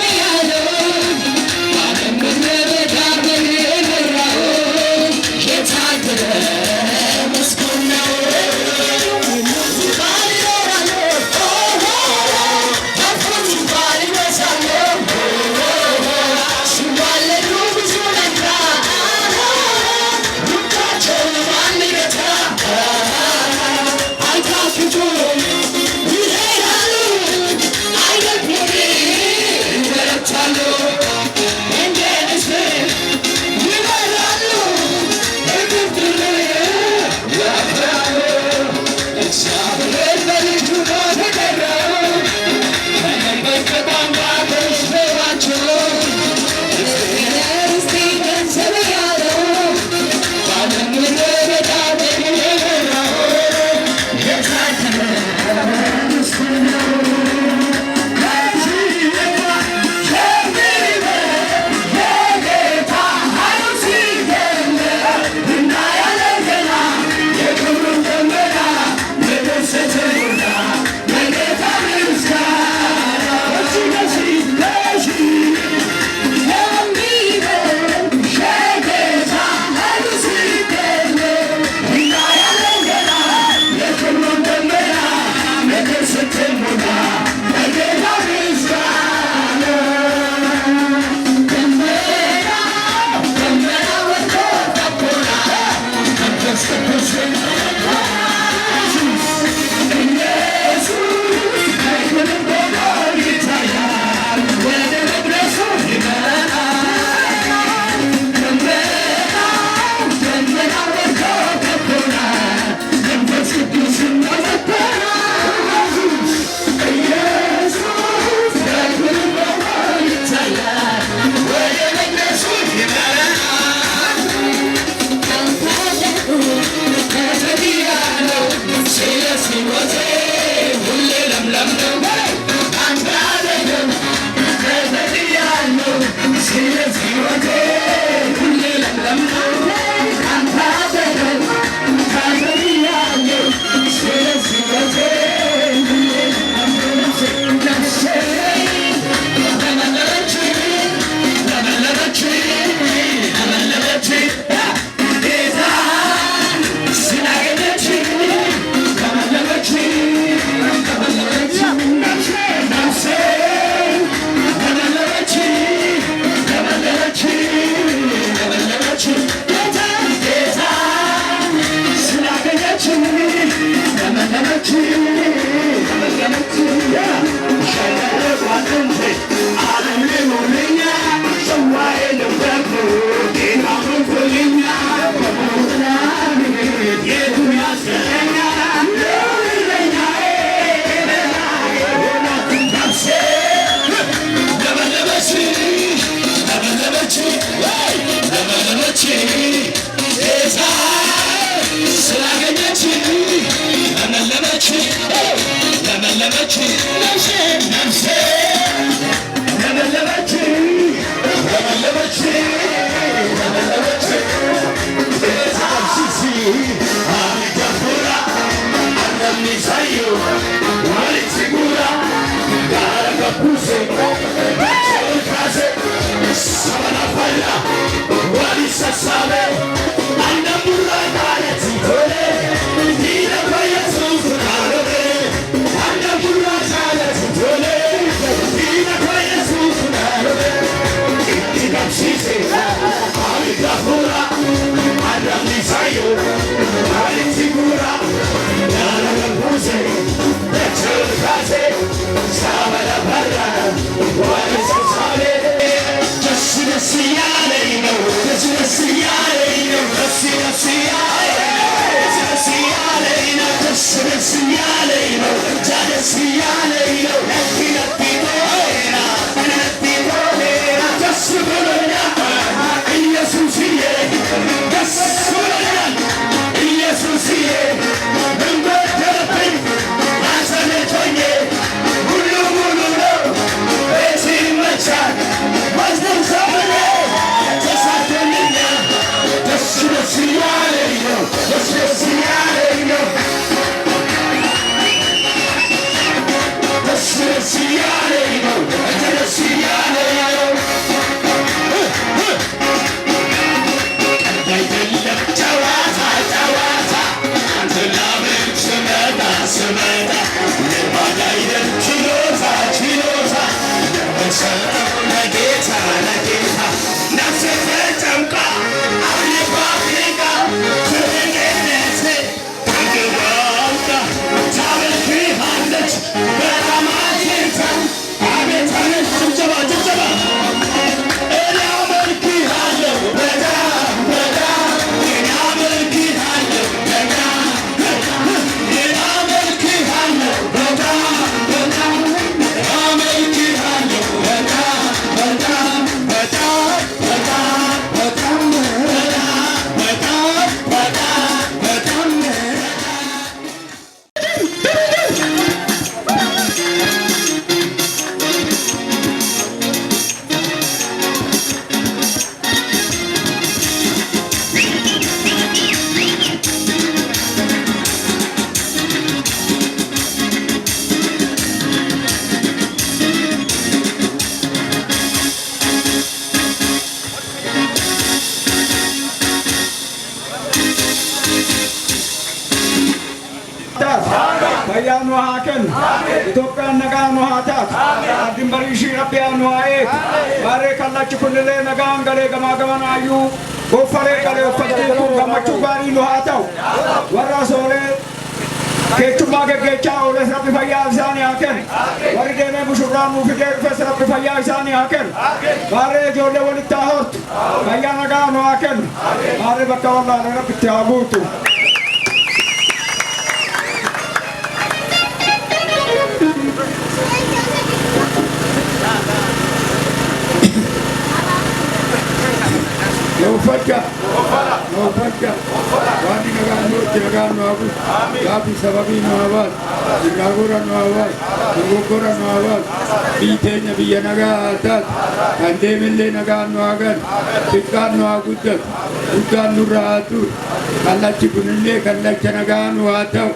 Ayaan wahaken, Itopian nagaan wahatat, Adin barishi rapian waet, Mare kallachi kunile nagaan gale gamagaman ayu, Gofare gale ufatiku gamachu bari luhatau, Warra sore, Kechuma ke kecha oles rapi fayya isani haken, Wari deme bushubran mufike fes rapi fayya isani haken, Mare jole walita hort, Ayaan nagaan wahaken, Mare bakawalla rapi tiabutu. Ufaka, wadi nagano abu, gabi sababi nawal, nagora nawal, nagora nawal, bitenya biya naga atat, kande mille nagano agan, tikano agudat, udan nuratu, kallachi kunille kallachi nagano atav,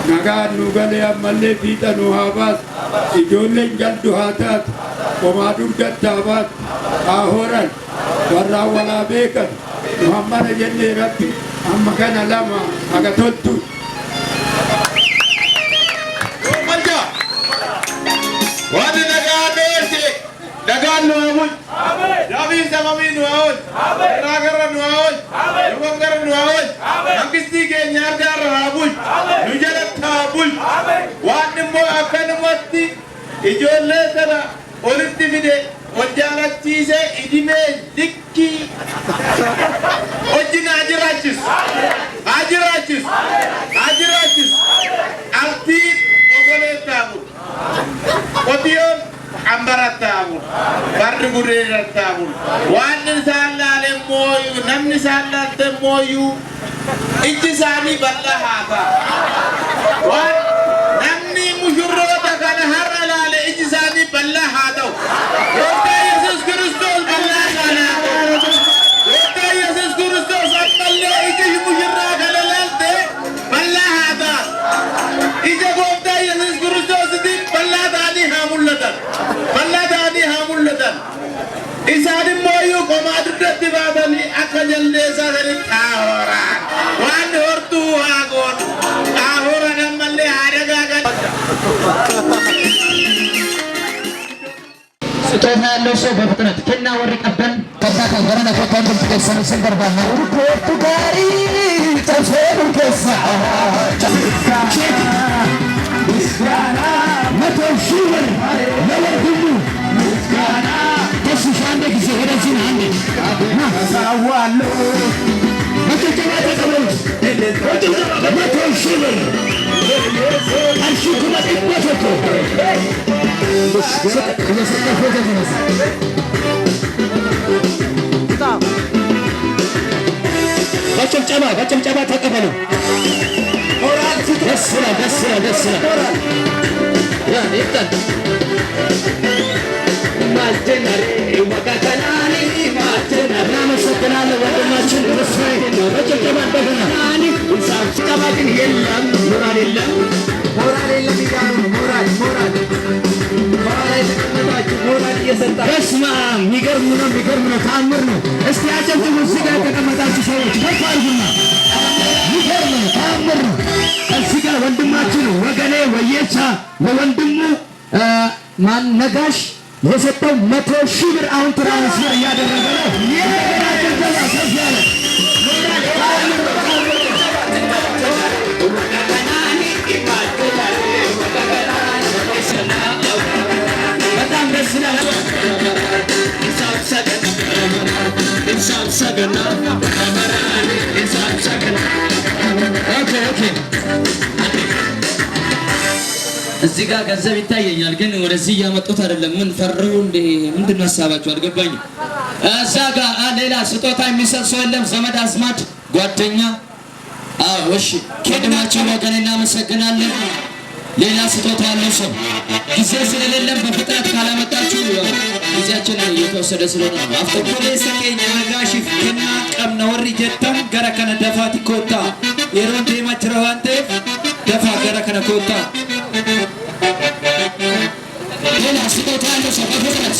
nagano gale amalle bita nuhabas, ijolle jaldu hatat, komadum dattabat, ahoran. Warra wala bekan Muhammad jenne rabbi amma kana lama aga toltu manja wadi dagan nuawul Nabi samami nuawul ragaran nuawul yumanggaran nuawul nakisti ke nyargar rabul nujalat tabul wadi mo akan mati ijolle tara olitti mide Wajarat cise idime dikki Ojina ajirachis Alti ogole tamu Otion ambarat tamu Bardu gurera tamu Wan salale moyu namni salate moyu Ijisani balla hata Wan namni mushurrota kana haralale ijisani balla hata Yesus Kristus balla kana Yesus Kristus balla ije mushurra kalalte balla hata Ije gofta Yesus Kristus di balla dani hamulatan Isadi moyu komadu dati badani akan jaldeessa sadi xaahora waan hortuu haa goonu xaahora nammallee haadha gaagan ስጦታ ያለው ሰው በፍጥነት ከና ወሪ ቀበን ከሳካ ገረና ፈታን ተከሰነ ሰንደርባ ነው ፖርቱጋሊ ተፈሩ ከሳ ምስጋና መቶ ሺህ ብር ለወንድሙ ምስጋና ተሽሻ አንድ ጊዜ ወደዚህ አንድ ሳዋሉ መተጨባ ተቀበሉት መቶ ሺህ ብር አርሺ ኩመት ይወሰቶ በጭብጨባ ተቀበሉ። ደስ ይላል። እናመሰግናለን ወንድማችን ተስፋዬ በጭብጨባ እንደገና ጭብጨባ ግን የለም ሞራል የለም እያሉ ነው ሞራል በስመ አብ የሚገርም ነው ተአምር ነው። እስቲ አጨብጭቡ። እዚህ ጋር የተቀመጣችሁ ሰዎች ከፍ አድርጉና የሚገርም ነው ተአምር ነው። እዚህ ጋር ወንድማችን ወገኔ ወየቻ ለወንድሙ ማን ነጋሽ የሰጠው 100 ሺህ ብር አሁን ትራንስፈር እያደረገ ነው። በጣም ደስ ይላል። እዚህ ጋር ገንዘብ ይታየኛል፣ ግን ወደዚህ እያመጡት አይደለም። ምን ፈረው እንዴ? ምንድነው ሀሳባችሁ? አልገባኝም። እዛ ጋር ሌላ ስጦታ የሚሰጥ ሰው የለም? ዘመድ አዝማድ፣ ጓደኛ? አዎ እሺ፣ ከድማችሁ ወገን እናመሰግናለን። ሌላ ስጦታ ያለው ሰው ጊዜ ስለሌለም በፍጥነት ካላመጣችሁ ጊዜያችን እየተወሰደ ስለሆነ አፍቶኮሌ ሰቀኝ ነጋሽፍ ከና ቀምነ ወሪ ጀተን ገረ ከነ ደፋቲ ኮታ የሮን ዴማ ጅራዋንቴ ደፋ ገረ ከነ ኮታ ሌላ ስጦታ ያለው ሰው በፍጥነት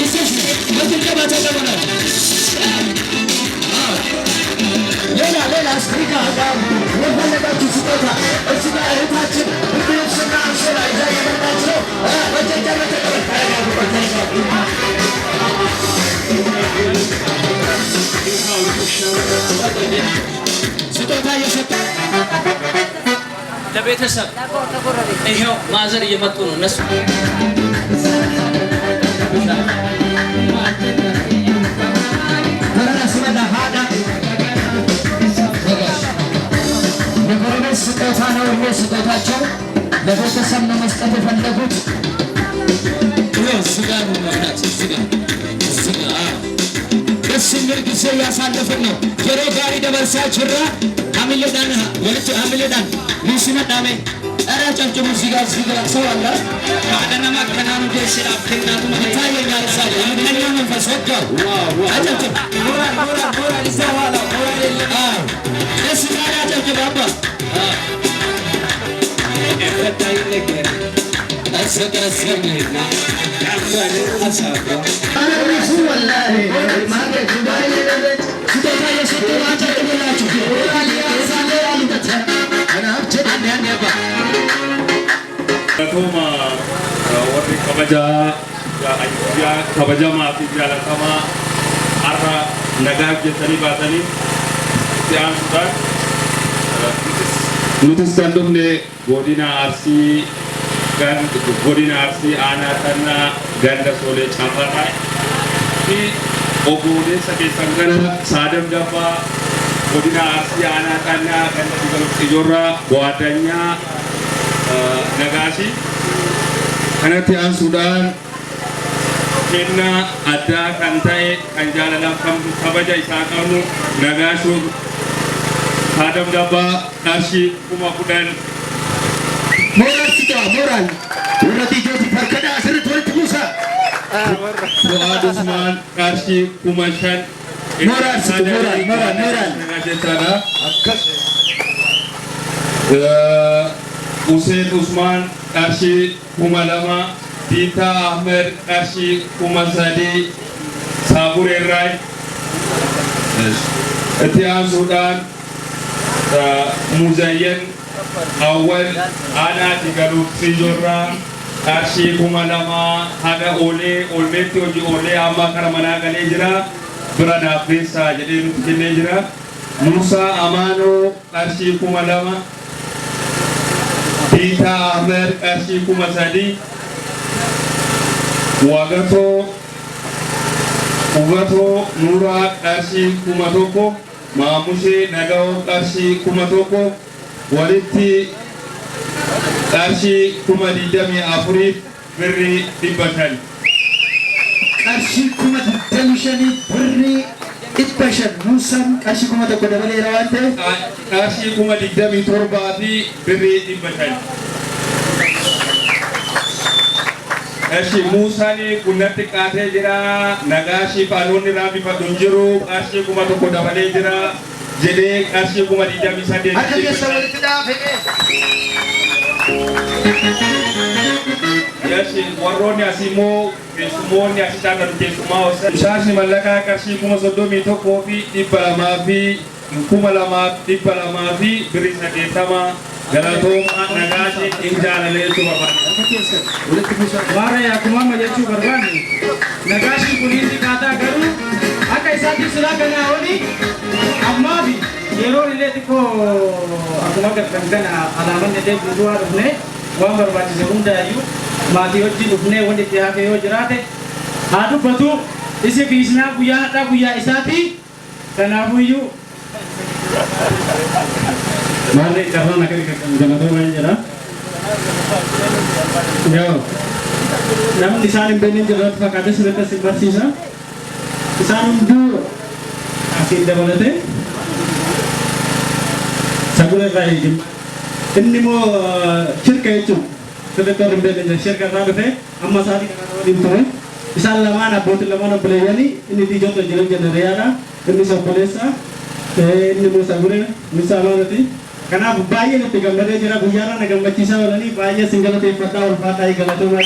ይሰሽ በትልቀባ ተቀበለ ሌላ ስሪጋ ጋር የፈለጋችሁ ስጦታ እዚህ ጋር እህታችን ብድርስና አንሶላ ይዛ የመጣች ነው። በጀጀበ ስጦታ እየሰጠ ለቤተሰብ ይኸው ማዘር እየመጡ ነው እነሱ ስጦታ ነው። ስጦታቸው ለቤተሰብ ነው መስጠት የፈለጉት። ስጋ ነው ማለት ስጋ ደስ የሚል ጊዜ እያሳለፍን ነው። የሮ ጋሪ ደበርሳ ችራ አሚሌዳን ወልጭ አሚሌዳን ሚስመዳሜ ኧረ ጨብጭቡ። ሲጋ ሰው አለ አደናማ ከናኑ ደስ ይላል። ታየኛል ሳለ የምንኛ መንፈስ ወጣው አጨብጭብ ሞራል ይዘዋላ ሞራል የለም ደስ ይላል። አጨብጭብ አባ kabajamaa fi jaalatamaa har'a nagaaf jettanii baatanii itti aansuudhaan nutis kan dhufne godina Arsii aanaa Xannaa ganda Soolee Cambarraa fi obboleessa keessan gara Saadam Dabbaa godina Arsii aanaa Xannaa ganda Ijoorraa Boadanyaa Nagaashii kanatti aansuudhaan kennaa addaa kan ta'e kan jaalalaan kan kabaja isaa qabnu Nagaashuun Saadam Dabbaa qarshii 10,000 moral kita moral berarti jadi perkada seret wali musa Fuad Usman qarshii 5,000 moral Hussein Usman qarshii 2,000 Dita Ahmed qarshii 3,000 Saabure irraa itti aansuudhaan Muzayyen Awwal Aanaati galuuf Sijoorraa qarshii 2000 haga oolmeetti hojii oolee amma kara manaa galee jira bira dhaabbeessaa jedhee nuti kennee jira. Musaa Amaanoo qarshii 2000 Piitaa Ahmed qarshii 3000 Ugatoo Nuuraa qarshii 1000 Maamushee Nagahoo qarshii 1000 walitti qarshii 24,000 birrii 500 qarshii 25,000 birrii 500 Musaan qarshii 1,000 dabaleera waan ta'eef qarshii 27,000 fi birrii 500 Qarshii Musaan kunnatti qaatee jira Nagaashii faanoonni raafifatu hin jiru qarshii 1,000 dabalee jira jedhee qarshii 28,000 akka keessa walitti dhaafee Yashi warroonni asimoo keessumoonni asitti kan keessumaa hosan shaashi mallaqaa qarshii 31,000 fi 200 fi 2,200 fi birrii 80 galatooma Nagaashi injaalalee barbaade. Waara yaakuma jechuu barbaanne Nagaashi kuniinti kaataa garuu akka isaatiif silaa kanaa oli ammaa fi yeroo illee xiqqoo akkuma gartan kana alaamanne deebiin du'aa dhufne waan barbaachise hundaayyuu maatii wajjin dhufnee wanti itti hafe yoo jiraate haa dubbatu isi biisnaa guyyaa hadhaa guyyaa isaati kanaafuyyuu Maallee carraan akka galatoomaa hin jedha. Yoo namni isaan hin beekne jirratti fakkaatee sirriitti si barsiisa. Isaan hunduu asiin dabalate sagura irraa eegin. Inni immoo shirka jechuun sirriitti warri hin beekne shirka irraa dhufe amma isaatii kana waliin ture. Isaan lamaan abbootiin lamaan obboleeyyanii inni diijota jiran jeneriyaadha. Inni obboleessa inni immoo sagure Musaa Amaanooti. Kanaaf baay'ee nutti gammadee jira guyyaarraa na gammachiisaa oolanii baay'ee sin galateeffadhaa ulfaataa galatoomaa